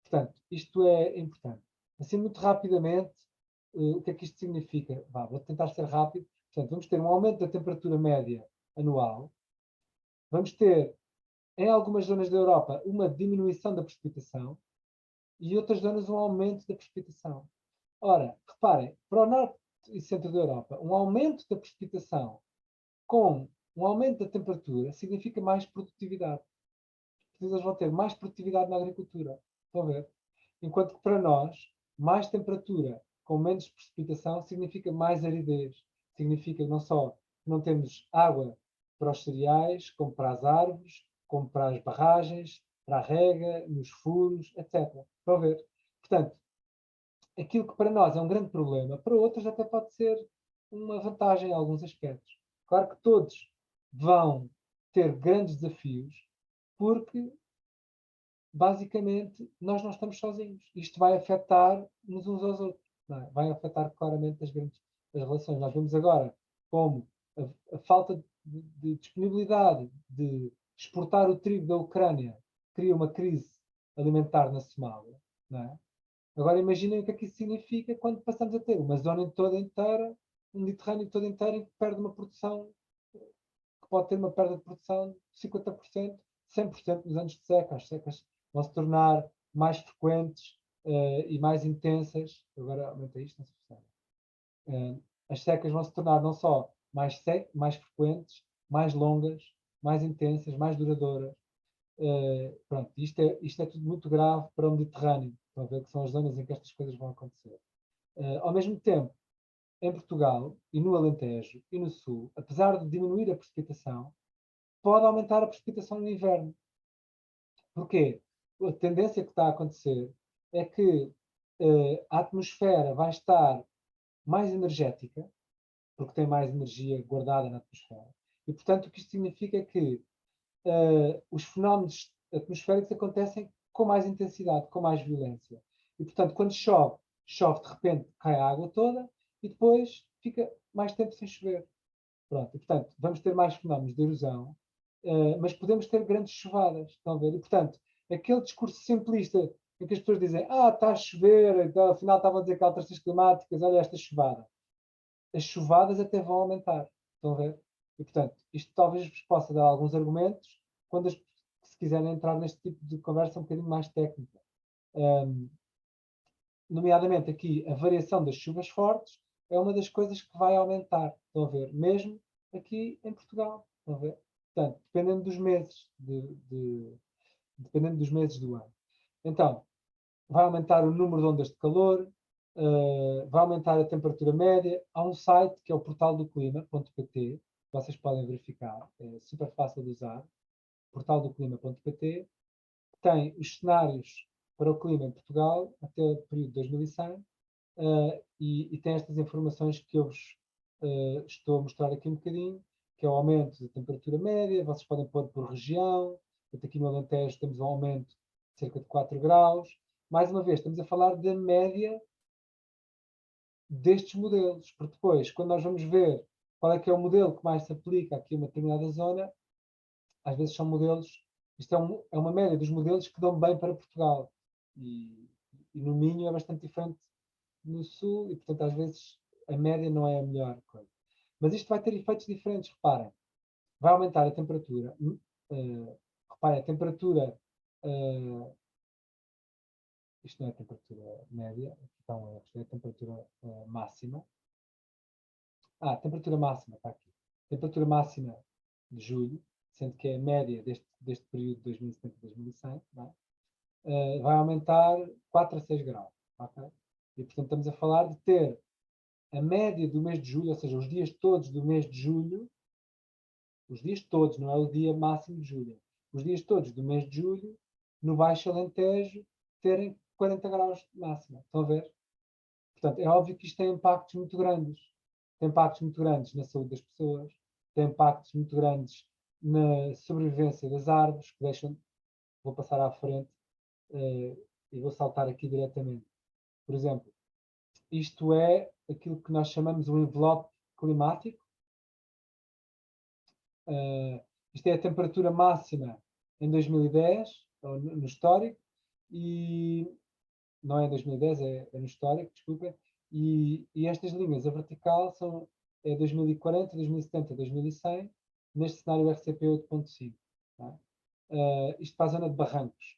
Portanto, isto é importante. Assim, muito rapidamente, o que é que isto significa? Vou tentar ser rápido. Portanto, vamos ter um aumento da temperatura média anual. Vamos ter, em algumas zonas da Europa, uma diminuição da precipitação e outras zonas um aumento da precipitação. Ora, reparem, para o norte e centro da Europa, um aumento da precipitação com um aumento da temperatura significa mais produtividade. Eles vão ter mais produtividade na agricultura. Estão a ver? Enquanto que para nós, mais temperatura com menos precipitação significa mais aridez. Significa não só que não temos água para os cereais, como para as árvores, como para as barragens, para a rega, nos furos, etc. Estão a ver? Portanto, aquilo que para nós é um grande problema, para outros até pode ser uma vantagem em alguns aspectos. Claro que todos vão ter grandes desafios, porque basicamente nós não estamos sozinhos. Isto vai afetar-nos uns aos outros. Não é? Vai afetar claramente as relações. Nós vemos agora como a falta de disponibilidade de exportar o trigo da Ucrânia cria uma crise alimentar na Somália. Não é? Agora imaginem o que é que isso significa quando passamos a ter uma zona toda inteira, um Mediterrâneo todo inteiro, em que perde uma produção, que pode ter uma perda de produção de 50%, 100% nos anos de seca. As secas vão se tornar mais frequentes e mais intensas. Agora aumenta isto, não sei se as secas vão se tornar não só mais frequentes, mais longas, mais intensas, mais duradouras. Pronto, isto é tudo muito grave para o Mediterrâneo. Estão a ver que são as zonas em que estas coisas vão acontecer. Ao mesmo tempo, em Portugal e no Alentejo e no Sul, apesar de diminuir a precipitação, pode aumentar a precipitação no inverno. Porquê? A tendência que está a acontecer é que a atmosfera vai estar mais energética, porque tem mais energia guardada na atmosfera. E, portanto, o que isto significa é que os fenómenos atmosféricos acontecem com mais intensidade, com mais violência. E, portanto, quando chove, chove de repente, cai a água toda e depois fica mais tempo sem chover. Pronto, e, portanto, vamos ter mais fenómenos de erosão, mas podemos ter grandes chuvadas. Estão a ver? E, portanto, aquele discurso simplista em que as pessoas dizem está a chover, então, afinal estavam a dizer que há alterações climáticas, olha esta chuvada. As chuvadas até vão aumentar. Estão a ver? E, portanto, isto talvez vos possa dar alguns argumentos quando se quiserem entrar neste tipo de conversa um bocadinho mais técnica. nomeadamente aqui a variação das chuvas fortes, é uma das coisas que vai aumentar, estão a ver? Mesmo aqui em Portugal, estão a ver? Portanto, dependendo dos meses, dependendo dos meses do ano. Então, vai aumentar o número de ondas de calor, vai aumentar a temperatura média. Há um site que é o portaldoclima.pt, vocês podem verificar, é super fácil de usar, portaldoclima.pt, tem os cenários para o clima em Portugal até o período de 2100 e tem estas informações que eu vos estou a mostrar aqui um bocadinho, que é o aumento da temperatura média, vocês podem pôr por região, aqui no Alentejo temos um aumento de cerca de 4 graus. Mais uma vez, estamos a falar da média destes modelos, porque depois, quando nós vamos ver qual é que é o modelo que mais se aplica aqui a uma determinada zona, às vezes são modelos, isto é uma média dos modelos que dão bem para Portugal. E no Minho é bastante diferente no Sul, e portanto às vezes a média não é a melhor coisa. Mas isto vai ter efeitos diferentes, reparem. Vai aumentar a temperatura. Reparem, a temperatura... isto não é a temperatura média, então isto é a temperatura máxima. A temperatura máxima está aqui. Temperatura máxima de julho, sendo que é a média deste período de 2070 a 2100, vai aumentar 4 a 6 graus. Okay? E, portanto, estamos a falar de ter a média do mês de julho, ou seja, os dias todos do mês de julho, os dias todos, não é o dia máximo de julho, os dias todos do mês de julho, no Baixo Alentejo, terem 40 graus de máxima. Estão a ver? Portanto, é óbvio que isto tem impactos muito grandes. Tem impactos muito grandes na saúde das pessoas, tem impactos muito grandes na sobrevivência das árvores, que deixam, vou passar à frente e vou saltar aqui diretamente. Por exemplo, isto é aquilo que nós chamamos um envelope climático. Isto é a temperatura máxima em 2010, no histórico, e não é em 2010, é no histórico, desculpem, e estas linhas, a vertical é 2040, 2070, 2100, neste cenário RCP 8.5. Isto para a zona de Barrancos.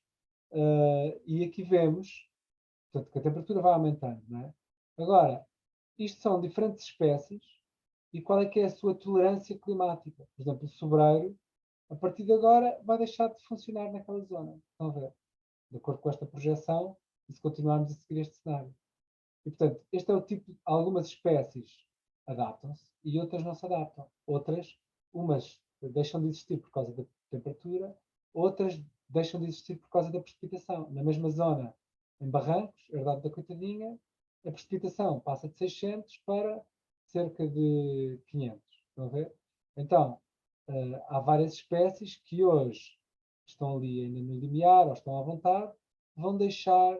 E aqui vemos, portanto, que a temperatura vai aumentando. Não é? Agora, isto são diferentes espécies e qual é que é a sua tolerância climática. Por exemplo, o sobreiro, a partir de agora, vai deixar de funcionar naquela zona. Estão a ver? De acordo com esta projeção, e se continuarmos a seguir este cenário. E, portanto, este é o tipo, algumas espécies adaptam-se e outras não se adaptam. Outras, umas deixam de existir por causa da temperatura, outras deixam de existir por causa da precipitação. Na mesma zona, em Barrancos, herdade da Coitadinha, a precipitação passa de 600 para cerca de 500. Estão a ver? Então, há várias espécies que hoje estão ali ainda no limiar ou estão à vontade, vão deixar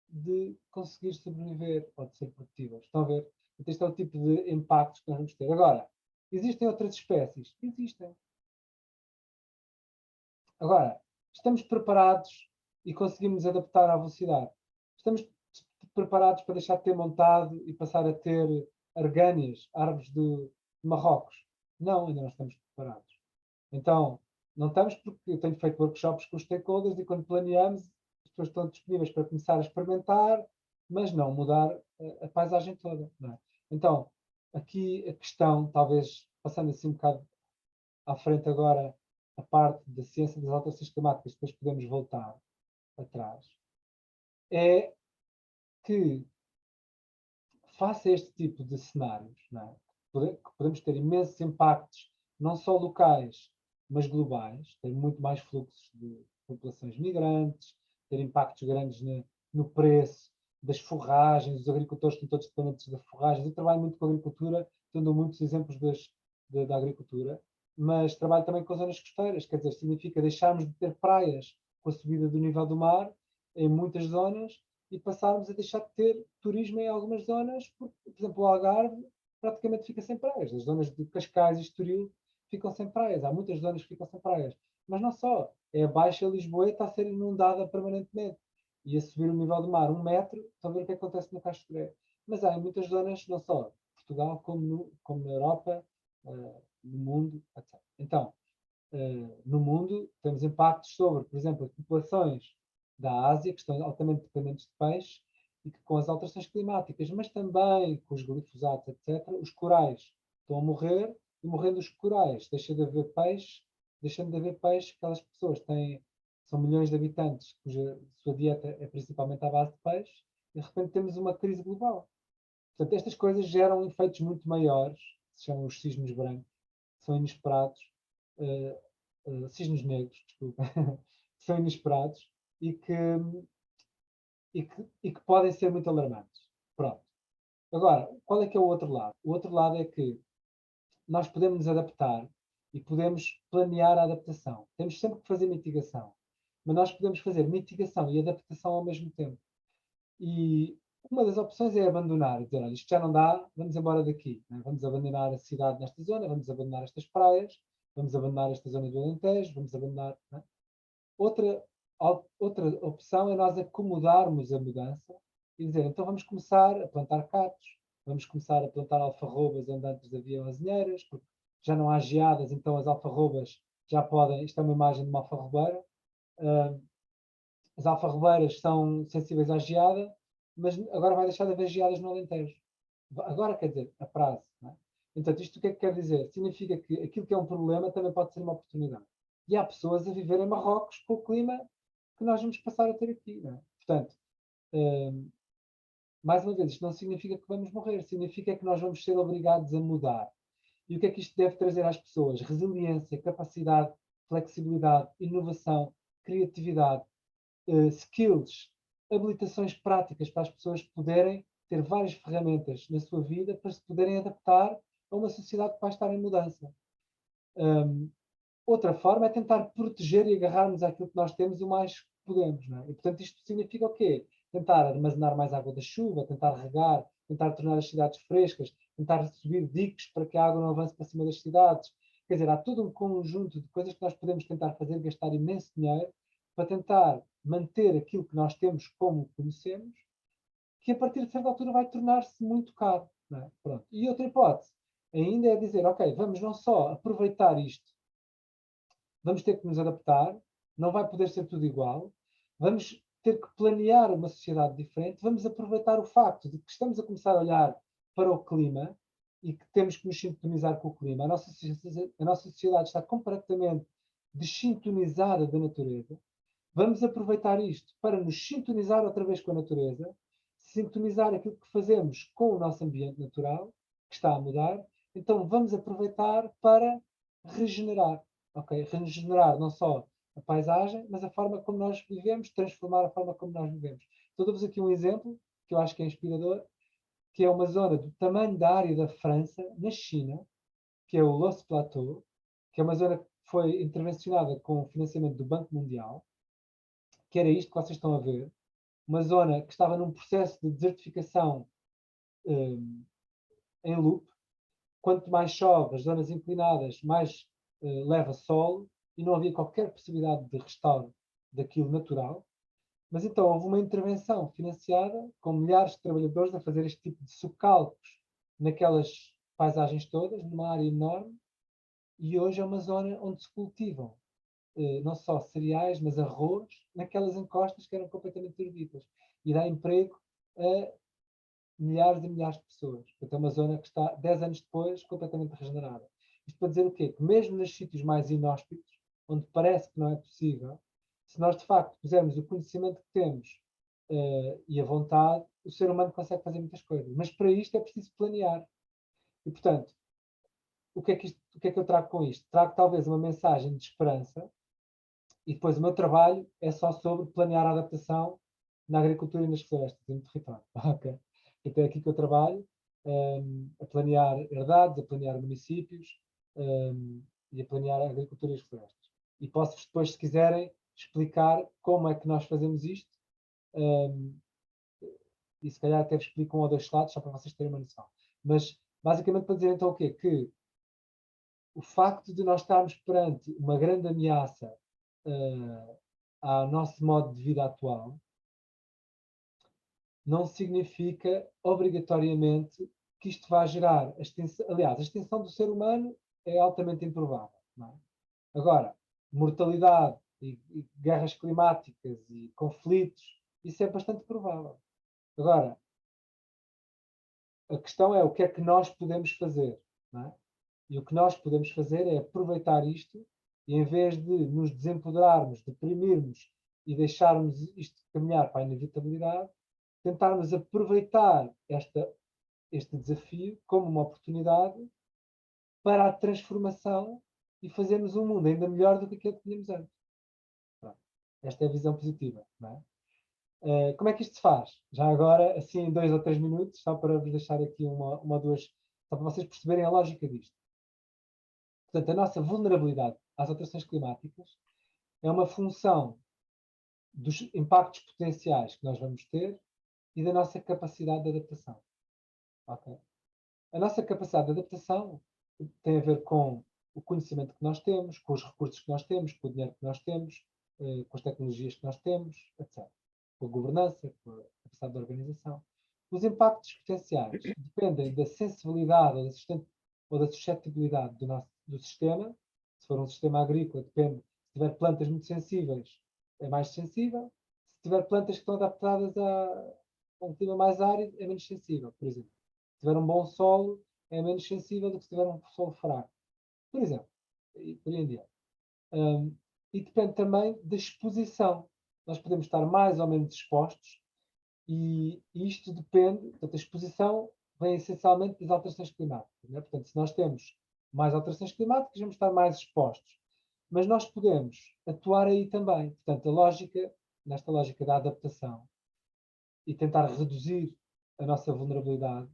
de conseguir sobreviver ou de ser produtivas. Estão a ver? Então, este é o tipo de impactos que nós vamos ter. Agora, existem outras espécies? Existem. Agora, estamos preparados e conseguimos adaptar à velocidade? Estamos preparados para deixar de ter montado e passar a ter argânias, árvores de Marrocos? Não, ainda não estamos preparados. Então, não estamos porque eu tenho feito workshops com os stakeholders e quando planeamos, as pessoas estão disponíveis para começar a experimentar, mas não mudar a paisagem toda. Não é? Então, aqui a questão, talvez passando assim um bocado à frente agora, a parte da ciência das alterações climáticas, depois podemos voltar atrás, é que face a este tipo de cenários, não é? Podemos ter imensos impactos, não só locais, mas globais, ter muito mais fluxos de populações migrantes, ter impactos grandes no preço das forragens, os agricultores estão todos dependentes da forragem. Eu trabalho muito com a agricultura, tendo muitos exemplos da agricultura, mas trabalho também com zonas costeiras, quer dizer, significa deixarmos de ter praias com a subida do nível do mar em muitas zonas e passarmos a deixar de ter turismo em algumas zonas, porque, por exemplo, o Algarve praticamente fica sem praias. As zonas de Cascais e Estoril ficam sem praias. Há muitas zonas que ficam sem praias. Mas não só. É a Baixa Lisboeta a ser inundada permanentemente. E a subir o nível do mar 1 metro, estão a ver o que acontece no Castoré. Mas há em muitas zonas, não só Portugal, como na Europa, no mundo, etc. Então, no mundo, temos impactos sobre, por exemplo, as populações da Ásia, que estão altamente dependentes de peixe, e que com as alterações climáticas, mas também com os glifosatos, etc., os corais estão a morrer, e morrendo os corais, deixando de haver peixe, aquelas pessoas são milhões de habitantes cuja sua dieta é principalmente à base de peixe, e de repente temos uma crise global. Portanto, estas coisas geram efeitos muito maiores, que se chamam os cisnes brancos, que são inesperados, cisnes negros, desculpa, que são inesperados e que podem ser muito alarmantes. Pronto. Agora, qual é que é o outro lado? O outro lado é que nós podemos nos adaptar e podemos planear a adaptação. Temos sempre que fazer mitigação. Mas nós podemos fazer mitigação e adaptação ao mesmo tempo. E uma das opções é abandonar, dizer, olha, isto já não dá, vamos embora daqui. Né? Vamos abandonar a cidade nesta zona, vamos abandonar estas praias, vamos abandonar esta zona do Alentejo, vamos abandonar... Né? Outra opção é nós acomodarmos a mudança e dizer, então vamos começar a plantar cactos, vamos começar a plantar alfarrobas onde antes havia azinheiras, porque já não há geadas, então as alfarrobas já podem, isto é uma imagem de uma alfarrobeira, as alfarrobeiras são sensíveis à geada, mas agora vai deixar de haver geadas no Alentejo. Agora, quer dizer, a prazo. Não é? Então, isto o que é que quer dizer? Significa que aquilo que é um problema também pode ser uma oportunidade. E há pessoas a viver em Marrocos com o clima que nós vamos passar a ter aqui. Não é? Portanto, mais uma vez, isto não significa que vamos morrer, significa que nós vamos ser obrigados a mudar. E o que é que isto deve trazer às pessoas? Resiliência, capacidade, flexibilidade, inovação, criatividade, skills, habilitações práticas para as pessoas poderem ter várias ferramentas na sua vida para se poderem adaptar a uma sociedade que vai estar em mudança. Outra forma é tentar proteger e agarrarmos àquilo que nós temos o mais que podemos. Não é? E, portanto, isto significa o quê? Tentar armazenar mais água da chuva, tentar regar, tentar tornar as cidades frescas, tentar subir diques para que a água não avance para cima das cidades. Quer dizer, há todo um conjunto de coisas que nós podemos tentar fazer, gastar imenso dinheiro para tentar manter aquilo que nós temos como conhecemos, que a partir de certa altura vai tornar-se muito caro. Não é? Pronto. E outra hipótese ainda é dizer, ok, vamos não só aproveitar isto, vamos ter que nos adaptar, não vai poder ser tudo igual, vamos ter que planear uma sociedade diferente, vamos aproveitar o facto de que estamos a começar a olhar para o clima e que temos que nos sintonizar com o clima. A nossa sociedade está completamente desintonizada da natureza. Vamos aproveitar isto para nos sintonizar outra vez com a natureza, sintonizar aquilo que fazemos com o nosso ambiente natural, que está a mudar. Então vamos aproveitar para regenerar. Okay? Regenerar não só a paisagem, mas a forma como nós vivemos, transformar a forma como nós vivemos. Então dou-vos aqui um exemplo, que eu acho que é inspirador, que é uma zona do tamanho da área da França, na China, que é o Los Plateaux, que é uma zona que foi intervencionada com o financiamento do Banco Mundial, que era isto que vocês estão a ver, uma zona que estava num processo de desertificação em loop. Quanto mais chove, as zonas inclinadas, mais leva sol, e não havia qualquer possibilidade de restauro daquilo natural. Mas então houve uma intervenção financiada com milhares de trabalhadores a fazer este tipo de socalcos naquelas paisagens todas, numa área enorme, e hoje é uma zona onde se cultivam não só cereais, mas arroz, naquelas encostas que eram completamente erudítas. E dá emprego a milhares e milhares de pessoas. Portanto, é uma zona que está, 10 anos depois, completamente regenerada. Isto para dizer o quê? Que mesmo nos sítios mais inóspitos, onde parece que não é possível, se nós de facto pusermos o conhecimento que temos e a vontade, o ser humano consegue fazer muitas coisas. Mas para isto é preciso planear. E, portanto, o que é que eu trago com isto? Trago talvez uma mensagem de esperança, e depois o meu trabalho é só sobre planear a adaptação na agricultura e nas florestas, no território. Okay? Então é aqui que eu trabalho, a planear herdades, a planear municípios e a planear a agricultura e as florestas. E posso-vos depois, se quiserem, explicar como é que nós fazemos isto, e se calhar até vos explico um ou dois slados, só para vocês terem uma noção. Mas, basicamente, para dizer então o quê? Que o facto de nós estarmos perante uma grande ameaça ao nosso modo de vida atual não significa obrigatoriamente que isto vá gerar a extinção. Aliás, a extinção do ser humano é altamente improvável. Não é? Agora, mortalidade e guerras climáticas e conflitos, isso é bastante provável. Agora, a questão é o que é que nós podemos fazer, não é? E o que nós podemos fazer é aproveitar isto e, em vez de nos desempoderarmos, deprimirmos e deixarmos isto caminhar para a inevitabilidade, tentarmos aproveitar este desafio como uma oportunidade para a transformação e fazermos um mundo ainda melhor do que aquele que tínhamos antes. Pronto. Esta é a visão positiva, não é? Como é que isto se faz? Já agora, assim, em 2 ou 3 minutos, só para vos deixar aqui uma ou duas, só para vocês perceberem a lógica disto. Portanto, a nossa vulnerabilidade às alterações climáticas é uma função dos impactos potenciais que nós vamos ter e da nossa capacidade de adaptação. Okay? A nossa capacidade de adaptação tem a ver com o conhecimento que nós temos, com os recursos que nós temos, com o dinheiro que nós temos, com as tecnologias que nós temos, etc. Com a governança, com a capacidade de organização. Os impactos potenciais dependem da sensibilidade ou da suscetibilidade do sistema. Se for um sistema agrícola, depende. Se tiver plantas muito sensíveis, é mais sensível. Se tiver plantas que estão adaptadas a um clima mais árido, é menos sensível, por exemplo. Se tiver um bom solo, é menos sensível do que se tiver um solo fraco. Por exemplo, e por aí em diante. E depende também da exposição. Nós podemos estar mais ou menos expostos e isto depende, portanto, a exposição vem essencialmente das alterações climáticas. Né? Portanto, se nós temos mais alterações climáticas, vamos estar mais expostos. Mas nós podemos atuar aí também. Portanto, nesta lógica da adaptação e tentar reduzir a nossa vulnerabilidade,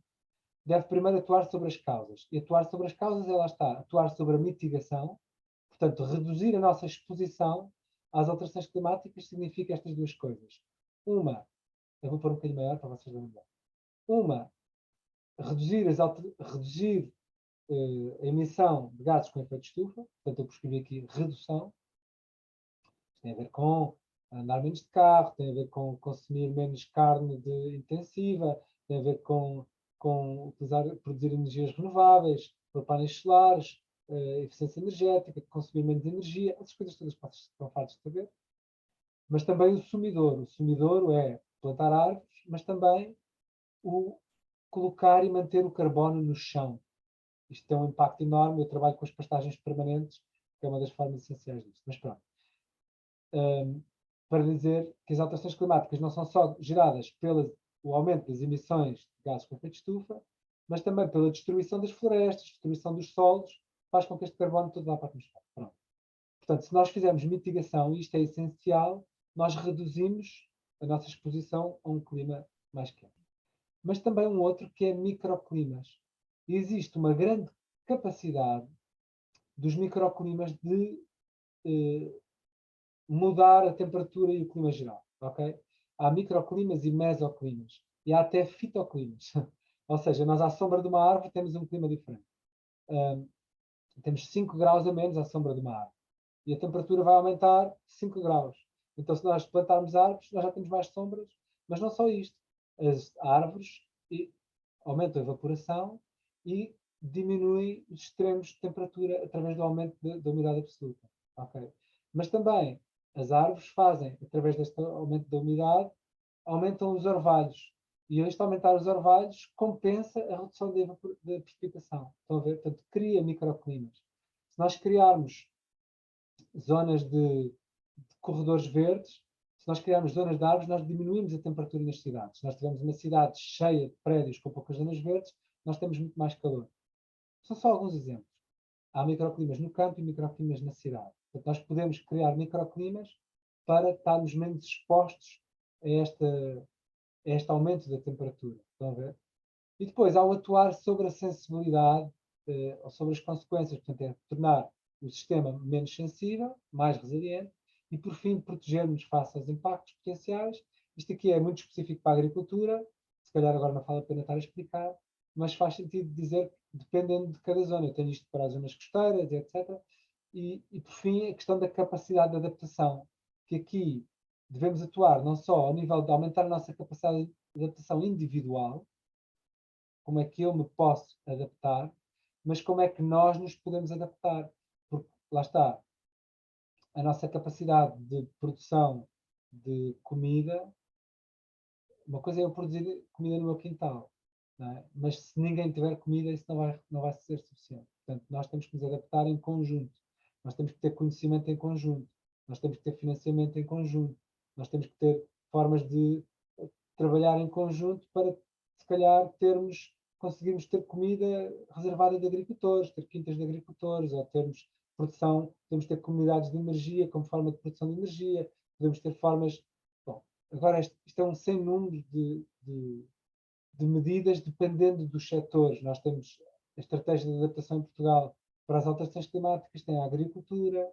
deve primeiro atuar sobre as causas. E atuar sobre as causas, ela está, atuar sobre a mitigação, portanto, reduzir a nossa exposição às alterações climáticas significa estas duas coisas. Uma, eu vou pôr um bocadinho maior para vocês verem melhor. Uma, reduzir a emissão de gases com efeito de estufa, portanto, eu prescrevi aqui redução. Isto tem a ver com andar menos de carro, tem a ver com consumir menos carne intensiva, tem a ver com produzir energias renováveis, por painéis solares, eficiência energética, consumir menos energia, essas coisas todas estão fartos de saber. Mas também o sumidouro. O sumidouro é plantar árvores, mas também o colocar e manter o carbono no chão. Isto tem um impacto enorme. Eu trabalho com as pastagens permanentes, que é uma das formas essenciais disso. Mas pronto. Para dizer que as alterações climáticas não são só geradas pelo aumento das emissões de gases com efeito de estufa, mas também pela destruição das florestas, destruição dos solos, faz com que este carbono todo vá para a atmosfera. Pronto. Portanto, se nós fizermos mitigação, e isto é essencial, nós reduzimos a nossa exposição a um clima mais quente. Mas também um outro que é microclimas. E existe uma grande capacidade dos microclimas de mudar a temperatura e o clima geral. Okay? Há microclimas e mesoclimas. E há até fitoclimas. Ou seja, nós à sombra de uma árvore temos um clima diferente. Temos 5 graus a menos à sombra de uma árvore. E a temperatura vai aumentar 5 graus. Então, se nós plantarmos árvores, nós já temos mais sombras. Mas não só isto. As árvores aumentam a evaporação e diminuem os extremos de temperatura através do aumento da umidade absoluta. Okay? Mas também as árvores fazem, através deste aumento da umidade, aumentam os orvalhos. E este aumentar os orvalhos compensa a redução da precipitação. Estão a ver? Portanto, cria microclimas. Se nós criarmos zonas de corredores verdes, se nós criarmos zonas de árvores, nós diminuímos a temperatura nas cidades. Se nós tivermos uma cidade cheia de prédios com poucas zonas verdes, nós temos muito mais calor. São só alguns exemplos. Há microclimas no campo e microclimas na cidade. Portanto, nós podemos criar microclimas para estarmos menos expostos a este aumento da temperatura. Estão a ver? E depois, ao atuar sobre a sensibilidade ou sobre as consequências, portanto, é tornar o sistema menos sensível, mais resiliente e, por fim, proteger-nos face aos impactos potenciais. Isto aqui é muito específico para a agricultura, se calhar agora não vale a pena estar a explicar, mas faz sentido dizer que dependendo de cada zona. Eu tenho isto para as zonas costeiras, etc. E, por fim, a questão da capacidade de adaptação, que aqui devemos atuar não só ao nível de aumentar a nossa capacidade de adaptação individual, como é que eu me posso adaptar, mas como é que nós nos podemos adaptar. Porque, lá está, a nossa capacidade de produção de comida uma coisa é eu produzir comida no meu quintal, não é? Mas se ninguém tiver comida, isso não vai ser suficiente. Portanto, nós temos que nos adaptar em conjunto, nós temos que ter conhecimento em conjunto, nós temos que ter financiamento em conjunto, nós temos que ter formas de trabalhar em conjunto para, se calhar, conseguirmos ter comida reservada de agricultores, ter quintas de agricultores, ou termos produção, podemos ter comunidades de energia como forma de produção de energia, podemos ter formas. Bom, agora isto é um sem número de medidas dependendo dos setores. Nós temos a estratégia de adaptação em Portugal para as alterações climáticas, tem a agricultura,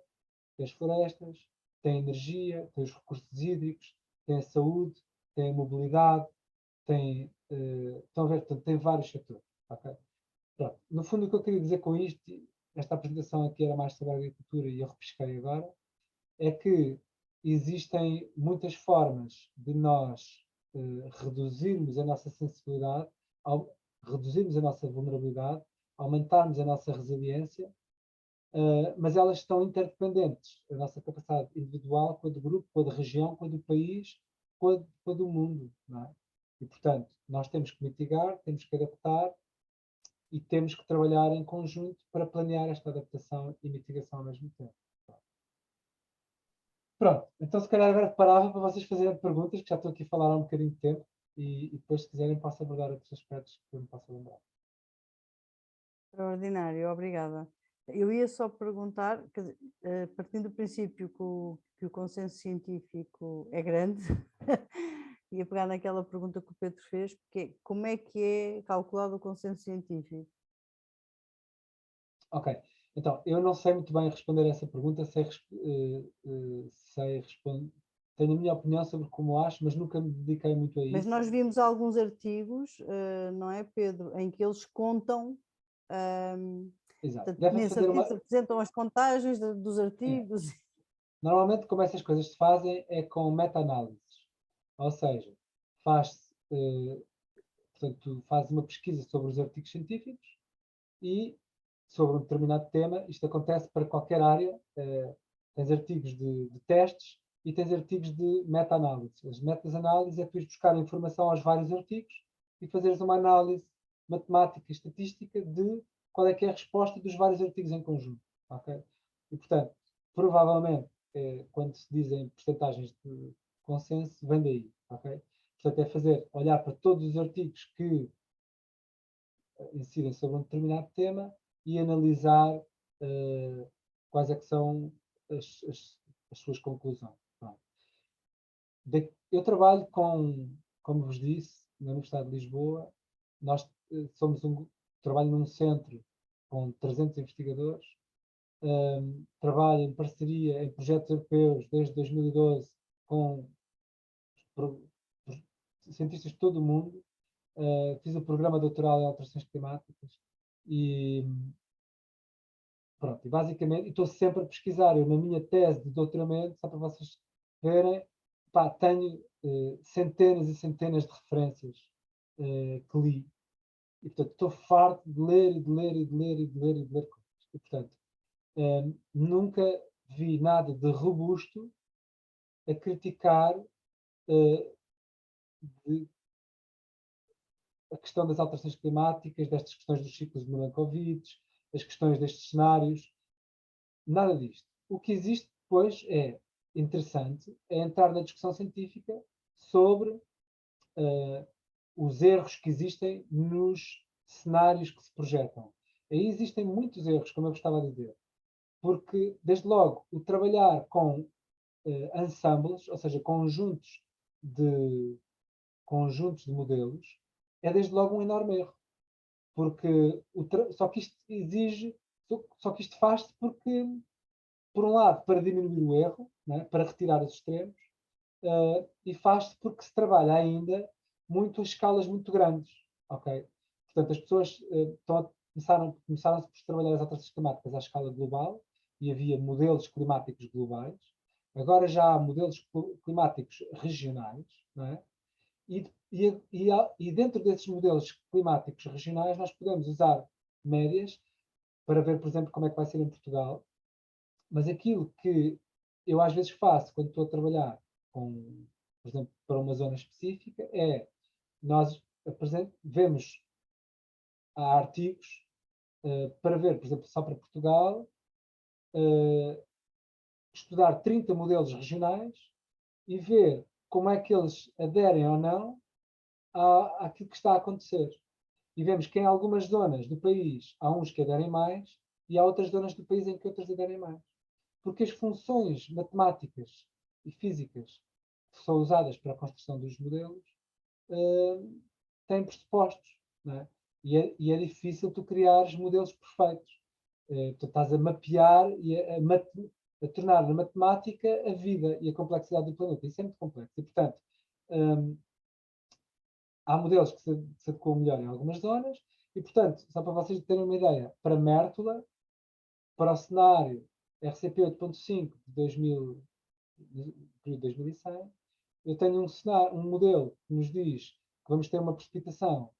tem as florestas, tem a energia, tem os recursos hídricos, tem a saúde, tem a mobilidade, tem, estão a ver, portanto, tem vários setores. Okay? Pronto. No fundo, o que eu queria dizer com isto, esta apresentação aqui era mais sobre a agricultura e eu repesquei agora, é que existem muitas formas de nós reduzirmos a nossa sensibilidade, reduzirmos a nossa vulnerabilidade, aumentarmos a nossa resiliência, mas elas estão interdependentes. A nossa capacidade individual com a do grupo, com a da região, com a do país, com a do mundo. Não é? E, portanto, nós temos que mitigar, temos que adaptar e temos que trabalhar em conjunto para planear esta adaptação e mitigação ao mesmo tempo. Pronto, então se calhar agora parava para vocês fazerem perguntas, que já estou aqui a falar há um bocadinho de tempo, e depois se quiserem posso abordar outros aspectos que eu me possa lembrar. Extraordinário, obrigada. Eu ia só perguntar, quer dizer, partindo do princípio que o consenso científico é grande, ia pegar naquela pergunta que o Pedro fez, porque como é que é calculado o consenso científico? Ok, então eu não sei muito bem responder a essa pergunta, sei responder, tenho a minha opinião sobre como acho, mas nunca me dediquei muito a isso. Mas nós vimos alguns artigos, não é, Pedro, em que eles contam, Exato. nesse artigo apresentam as contagens dos artigos. Normalmente, como essas coisas se fazem, é com meta-análises. Ou seja, portanto, tu fazes uma pesquisa sobre os artigos científicos e sobre um determinado tema. Isto acontece para qualquer área. Tens artigos de testes e tens artigos de meta-análises. As meta-análises é tu ires buscar informação aos vários artigos e fazeres uma análise matemática e estatística de qual é que é a resposta dos vários artigos em conjunto. Okay? E, portanto, provavelmente, quando se dizem percentagens de consenso, vem daí. Okay? Portanto, é olhar para todos os artigos que incidem sobre um determinado tema e analisar quais é que são as suas conclusões. Eu trabalho como vos disse, na Universidade de Lisboa. Nós trabalho num centro com 300 investigadores. Trabalho em parceria em projetos europeus desde 2012 com cientistas de todo o mundo. Fiz o programa doutoral em alterações climáticas e pronto, e basicamente estou sempre a pesquisar. Eu, na minha tese de doutoramento, só para vocês verem, tenho centenas e centenas de referências que li. E, portanto, estou farto de ler e de ler e de ler e de ler e de ler coisas. E, portanto, nunca vi nada de robusto a criticar a questão das alterações climáticas, destas questões dos ciclos de Milankovitch, as questões destes cenários. Nada disto. O que existe depois é interessante é entrar na discussão científica sobre os erros que existem nos cenários que se projetam. Aí existem muitos erros, como eu gostava de dizer, porque, desde logo, o trabalhar com ensembles, ou seja, conjuntos de modelos, é desde logo um enorme erro. Porque só que isto faz-se porque, por um lado, para diminuir o erro, né, para retirar os extremos, e faz-se porque se trabalha ainda muito a escalas muito grandes. Okay? Portanto, as pessoas começaram-se por trabalhar as alterações climáticas à escala global e havia modelos climáticos globais. Agora já há modelos climáticos regionais, não é? E dentro desses modelos climáticos regionais nós podemos usar médias para ver, por exemplo, como é que vai ser em Portugal. Mas aquilo que eu às vezes faço quando estou a trabalhar com por exemplo, para uma zona específica, é nós vemos, há artigos para ver, por exemplo, só para Portugal, estudar 30 modelos regionais e ver como é que eles aderem ou não àquilo que está a acontecer. E vemos que em algumas zonas do país há uns que aderem mais e há outras zonas do país em que outras aderem mais. Porque as funções matemáticas e físicas que são usadas para a construção dos modelos têm pressupostos, não é? E é difícil tu criares modelos perfeitos. Tu estás a mapear e a tornar na matemática a vida e a complexidade do planeta. Isso é muito complexo. E, portanto, há modelos que se adequam melhor em algumas zonas e, portanto, só para vocês terem uma ideia, para Mértola, para o cenário RCP 8.5 de 2100, eu tenho um modelo que nos diz que vamos ter uma precipitação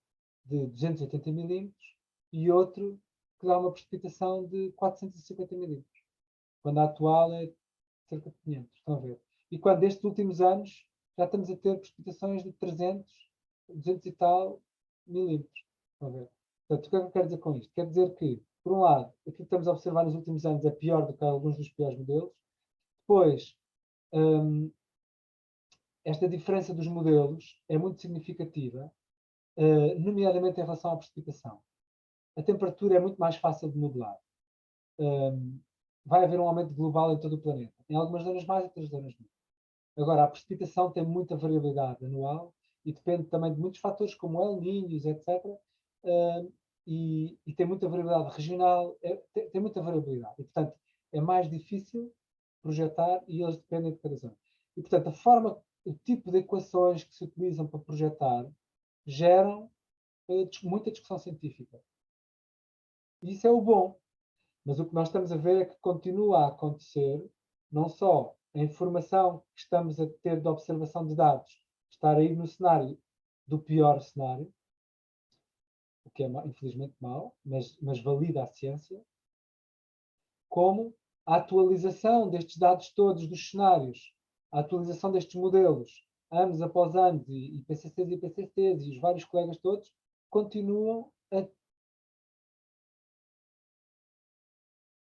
de 280 milímetros e outro que dá uma precipitação de 450 milímetros, quando a atual é cerca de 500, estão a ver? E quando estes últimos anos já estamos a ter precipitações de 300, 200 e tal milímetros, estão a ver? Portanto, o que é que eu quero dizer com isto? Quer dizer que, por um lado, aquilo que estamos a observar nos últimos anos é pior do que alguns dos piores modelos. Depois, esta diferença dos modelos é muito significativa, nomeadamente em relação à precipitação. A temperatura é muito mais fácil de modelar. Vai haver um aumento global em todo o planeta. Em algumas zonas mais, em outras zonas menos. Agora, a precipitação tem muita variabilidade anual e depende também de muitos fatores como El Niños, etc. E tem muita variabilidade regional, tem muita variabilidade. E, portanto, é mais difícil projetar e eles dependem de cada zona. E, portanto, o tipo de equações que se utilizam para projetar geram muita discussão científica. E isso é o bom. Mas o que nós estamos a ver é que continua a acontecer, não só a informação que estamos a ter de observação de dados, estar aí no cenário do pior cenário, o que é infelizmente mau, mas valida a ciência, como a atualização destes dados todos dos cenários, a atualização destes modelos, anos após anos, e PCCs e PCCs, e os vários colegas todos, continuam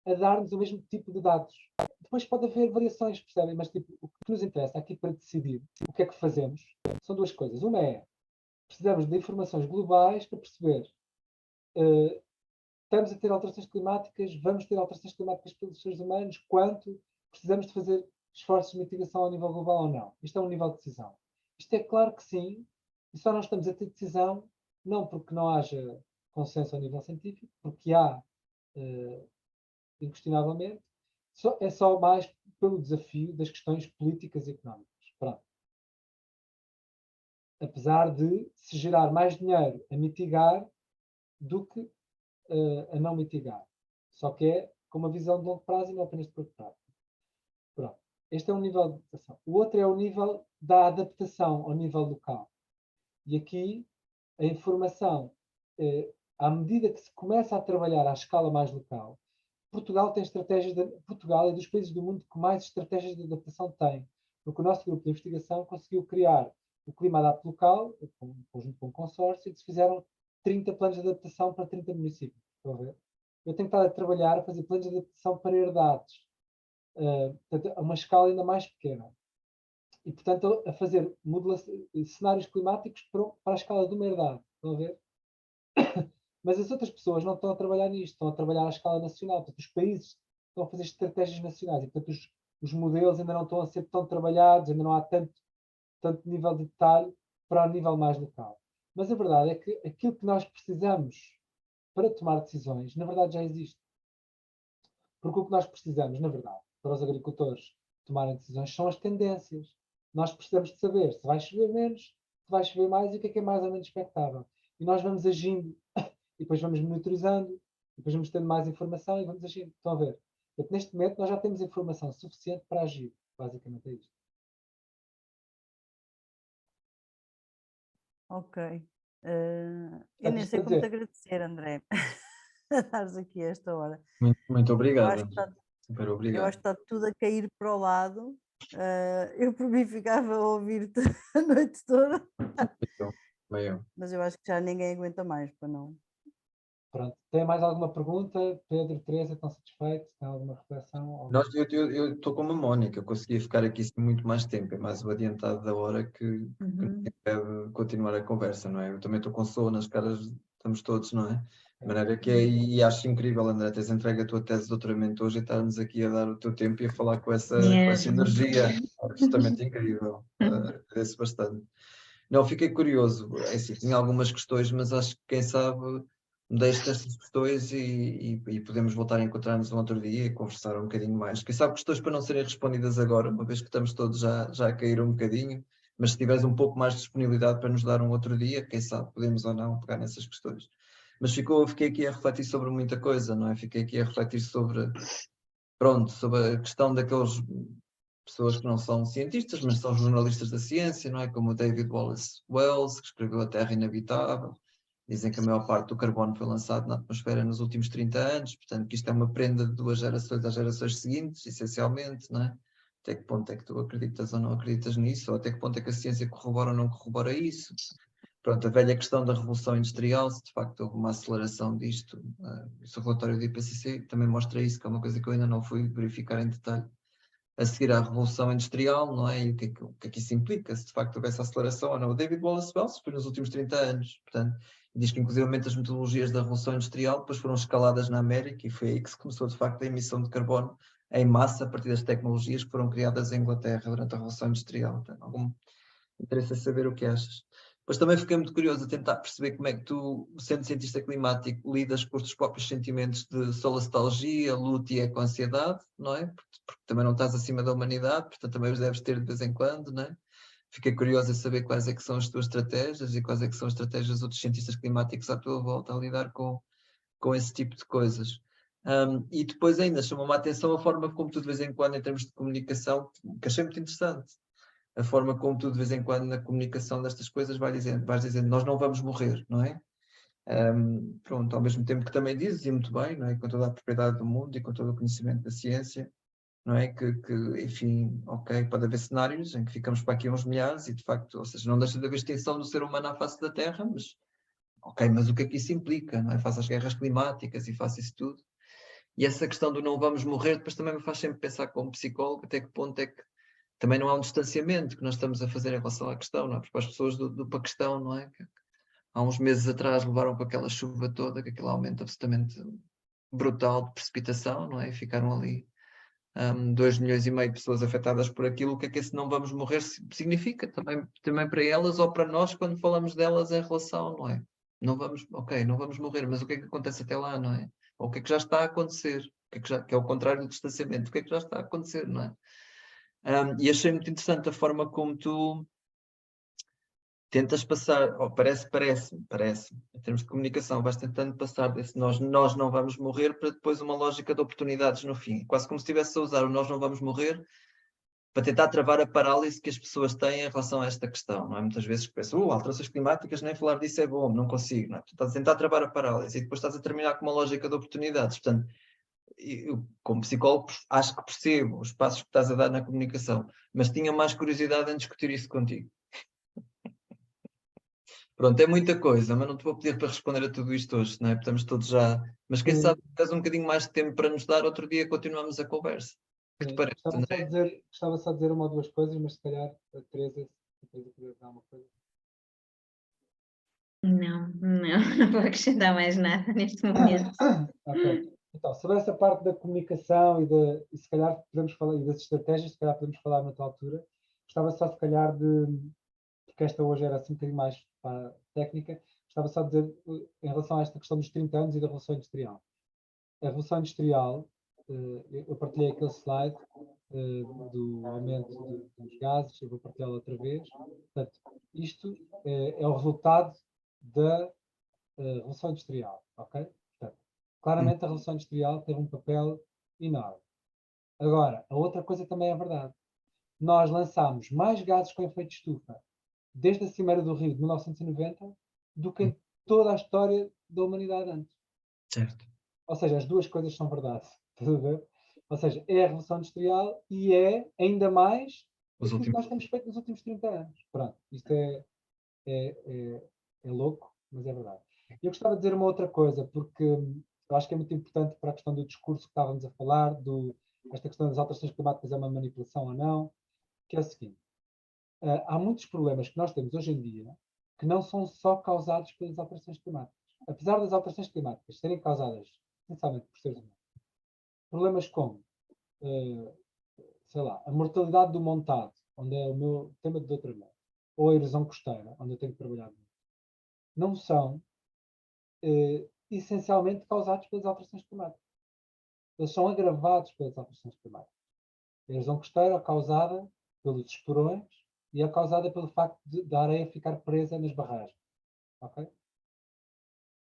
a dar-nos o mesmo tipo de dados. Depois pode haver variações, percebem? Mas tipo, o que nos interessa aqui para decidir o que é que fazemos são duas coisas. Uma é, precisamos de informações globais para perceber estamos a ter alterações climáticas, vamos ter alterações climáticas pelos seres humanos, quanto precisamos de fazer esforços de mitigação a nível global ou não. Isto é um nível de decisão. Isto é claro que sim, e só não estamos a ter decisão, não porque não haja consenso a nível científico, porque há, inquestionavelmente, é só mais pelo desafio das questões políticas e económicas. Pronto. Apesar de se gerar mais dinheiro a mitigar do que a não mitigar. Só que é com uma visão de longo prazo e não apenas de curto prazo. Pronto. Este é um nível de adaptação. O outro é o nível da adaptação ao nível local. E aqui a informação, à medida que se começa a trabalhar à escala mais local, Portugal tem estratégias Portugal é dos países do mundo que mais estratégias de adaptação tem. Porque o nosso grupo de investigação conseguiu criar o Clima Adapt Local, conjunto com um consórcio, e que se fizeram 30 planos de adaptação para 30 municípios. Estão a ver? Eu tenho estado a trabalhar a fazer planos de adaptação para herdades, a uma escala ainda mais pequena. E, portanto, a fazer cenários climáticos para a escala de uma herdade. Estão a ver? Mas as outras pessoas não estão a trabalhar nisto, estão a trabalhar à escala nacional. Portanto, os países estão a fazer estratégias nacionais. E, portanto, os modelos ainda não estão a ser tão trabalhados, ainda não há tanto nível de detalhe para o nível mais local. Mas a verdade é que aquilo que nós precisamos para tomar decisões, na verdade já existe. Porque o que nós precisamos, na verdade, para os agricultores tomarem decisões são as tendências. Nós precisamos de saber se vai chover menos, se vai chover mais e o que é mais ou menos expectável. E nós vamos agindo, e depois vamos monitorizando, e depois vamos tendo mais informação e vamos agindo. Estão a ver? Portanto, neste momento nós já temos informação suficiente para agir. Basicamente é isto. Ok. Eu nem isto sei para como te dizer- agradecer, André, a estares aqui a esta hora. Muito Eu obrigado, acho que André. está, Super eu obrigado. acho que está tudo a cair para o lado Eu por mim ficava a ouvir-te a noite toda, Meio. mas eu acho que já ninguém aguenta mais, para não. Pronto. Tem mais alguma pergunta? Pedro, Teresa, estão satisfeitos? Tem alguma reflexão? Eu estou como a Mónica, eu conseguia ficar aqui muito mais tempo, é mais o adiantado da hora que deve continuar a conversa, não é? Eu também estou com sono, as caras estamos todos, não é? De maneira que é, e acho incrível, André, teres entregue a tua tese de doutoramento hoje e estarmos aqui a dar o teu tempo e a falar com essa Mesmo. energia, absolutamente incrível, agradeço bastante. Não, fiquei curioso, é assim, tinha algumas questões, mas acho que quem sabe me deixe estas questões e podemos voltar a encontrar-nos um outro dia e conversar um bocadinho mais. Quem sabe questões para não serem respondidas agora, uma vez que estamos todos já a cair um bocadinho, mas se tiveres um pouco mais de disponibilidade para nos dar um outro dia, quem sabe podemos ou não pegar nessas questões. Mas fiquei aqui a refletir sobre muita coisa, não é? Fiquei aqui a refletir sobre, pronto, sobre a questão daqueles pessoas que não são cientistas, mas são jornalistas da ciência, não é? Como o David Wallace Wells, que escreveu A Terra Inabitável. Dizem que a maior parte do carbono foi lançado na atmosfera nos últimos 30 anos, portanto que isto é uma prenda de 2 gerações às gerações seguintes, essencialmente, não é? Até que ponto é que tu acreditas ou não acreditas nisso, ou até que ponto é que a ciência corrobora ou não corrobora isso. Pronto, a velha questão da Revolução Industrial, se de facto houve uma aceleração disto, o relatório do IPCC também mostra isso, que é uma coisa que eu ainda não fui verificar em detalhe. A seguir à Revolução Industrial, não é? E o que é que isso implica, se de facto houvesse aceleração ou não. O David Wallace Wells foi nos últimos 30 anos, portanto, diz que inclusive as metodologias da Revolução Industrial depois foram escaladas na América e foi aí que se começou de facto a emissão de carbono em massa a partir das tecnologias que foram criadas em Inglaterra durante a Revolução Industrial. Então, algum interesse em saber o que achas. Depois também fiquei muito curioso a tentar perceber como é que tu, sendo cientista climático, lidas com os teus próprios sentimentos de solastalgia, luto e eco-ansiedade, não é? Porque também não estás acima da humanidade, portanto também os deves ter de vez em quando, não é? Fiquei curioso a saber quais é que são as tuas estratégias e quais é que são as estratégias dos outros cientistas climáticos à tua volta a lidar com esse tipo de coisas. E depois ainda chamou-me a atenção a forma como tu de vez em quando, em termos de comunicação, que achei muito interessante, a forma como tu de vez em quando na comunicação destas coisas vais dizendo nós não vamos morrer, não é? Pronto, ao mesmo tempo que também dizes, e muito bem, não é? Com toda a propriedade do mundo e com todo o conhecimento da ciência, não é? Que enfim, ok, pode haver cenários em que ficamos para aqui uns milhares e de facto, ou seja, não deixa de haver extinção do ser humano à face da Terra, mas ok, mas o que é que isso implica, não é? Face às guerras climáticas e face a isso tudo. E essa questão do não vamos morrer depois também me faz sempre pensar como psicólogo até que ponto é que também não há um distanciamento que nós estamos a fazer em relação à questão, não é? Porque as pessoas do Paquistão, não é? Que há uns meses atrás levaram com aquela chuva toda, com aquele aumento absolutamente brutal de precipitação, não é? E ficaram ali 2,5 milhões de pessoas afetadas por aquilo. O que é que esse não vamos morrer significa também para elas ou para nós quando falamos delas em relação, não é? Não vamos, ok, não vamos morrer, mas o que é que acontece até lá, não é? Ou o que é que já está a acontecer? Que é o contrário do distanciamento, o que é que já está a acontecer, não é? E achei muito interessante a forma como tu tentas passar, ou parece, em termos de comunicação, vais tentando passar desse nós não vamos morrer para depois uma lógica de oportunidades no fim. Quase como se estivesse a usar o nós não vamos morrer para tentar travar a parálise que as pessoas têm em relação a esta questão. Não é? Muitas vezes pensam, alterações climáticas, nem falar disso é bom, não consigo. Não é? Tu estás a tentar travar a parálise e depois estás a terminar com uma lógica de oportunidades. Portanto, eu, como psicólogo, acho que percebo os passos que estás a dar na comunicação, mas tinha mais curiosidade em discutir isso contigo. Pronto, é muita coisa, mas não te vou pedir para responder a tudo isto hoje, não é? Estamos todos já. Mas quem sabe tens um bocadinho mais de tempo para nos dar, outro dia continuamos a conversa. O que te parece, André? Gostava só de dizer uma ou duas coisas, mas se calhar a Teresa queria dar uma coisa. Não vou acrescentar mais nada neste momento. Ok. Então, sobre essa parte da comunicação e se calhar podemos falar, e das estratégias, se calhar podemos falar noutra altura. Gostava só, se calhar, porque esta hoje era assim um bocadinho mais técnica, gostava só de dizer, em relação a esta questão dos 30 anos e da Revolução Industrial. A Revolução Industrial, eu partilhei aquele slide do aumento dos gases, eu vou partilhá-lo outra vez. Portanto, isto é o resultado da Revolução Industrial, ok? Portanto, claramente a Revolução Industrial teve um papel enorme. Agora, a outra coisa também é verdade. Nós lançámos mais gases com efeito de estufa desde a Cimeira do Rio de 1990 do que em toda a história da humanidade antes. Certo. Ou seja, as duas coisas são verdade. Estás a ver? Ou seja, é a Revolução Industrial e é ainda mais Os aquilo que nós últimos. temos feito nos últimos 30 anos. Pronto, isto é louco, mas é verdade. Eu gostava de dizer uma outra coisa, porque eu acho que é muito importante para a questão do discurso que estávamos a falar, esta questão das alterações climáticas é uma manipulação ou não, que é o seguinte. Há muitos problemas que nós temos hoje em dia que não são só causados pelas alterações climáticas. Apesar das alterações climáticas serem causadas essencialmente por seres humanos, problemas como, sei lá, a mortalidade do montado, onde é o meu tema de doutoramento, ou a erosão costeira, onde eu tenho que trabalhar muito, não são essencialmente causados pelas alterações climáticas. Eles são agravados pelas alterações climáticas. A erosão costeira é causada pelos esporões e é causada pelo facto da areia ficar presa nas barragens. Okay?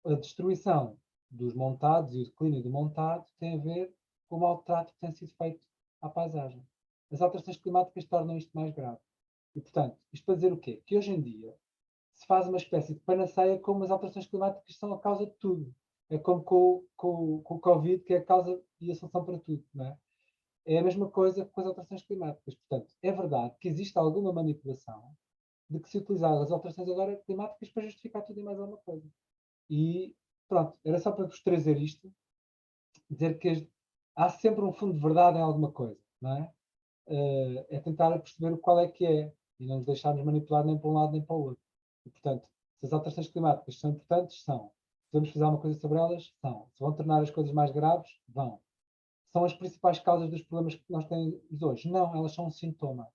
A destruição dos montados e o declínio do montado tem a ver com o maltrato que tem sido feito à paisagem. As alterações climáticas tornam isto mais grave. E, portanto, isto para dizer o quê? Que hoje em dia se faz uma espécie de panaceia como as alterações climáticas são a causa de tudo. É como com o Covid, que é a causa e a solução para tudo. Não é? É a mesma coisa com as alterações climáticas. Portanto, é verdade que existe alguma manipulação de que se utilizar as alterações agora climáticas para justificar tudo e mais alguma coisa. E pronto, era só para vos trazer isto, dizer que há sempre um fundo de verdade em alguma coisa, não é? É tentar perceber qual é que é e não nos deixarmos manipular nem para um lado nem para o outro. E, portanto, se as alterações climáticas são importantes, são. Podemos fazer alguma coisa sobre elas? São. Se vão tornar as coisas mais graves? Vão. São as principais causas dos problemas que nós temos hoje? Não, elas são um sintoma.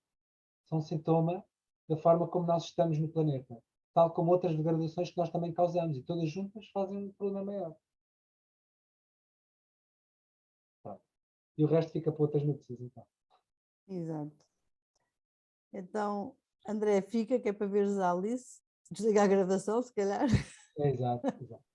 São um sintoma da forma como nós estamos no planeta. Tal como outras degradações que nós também causamos. E todas juntas fazem um problema maior. Tá. E o resto fica para outras notícias, então. Exato. Então, André, fica, que é para veres a Alice. Desliga a gravação, se calhar. É exato, exato.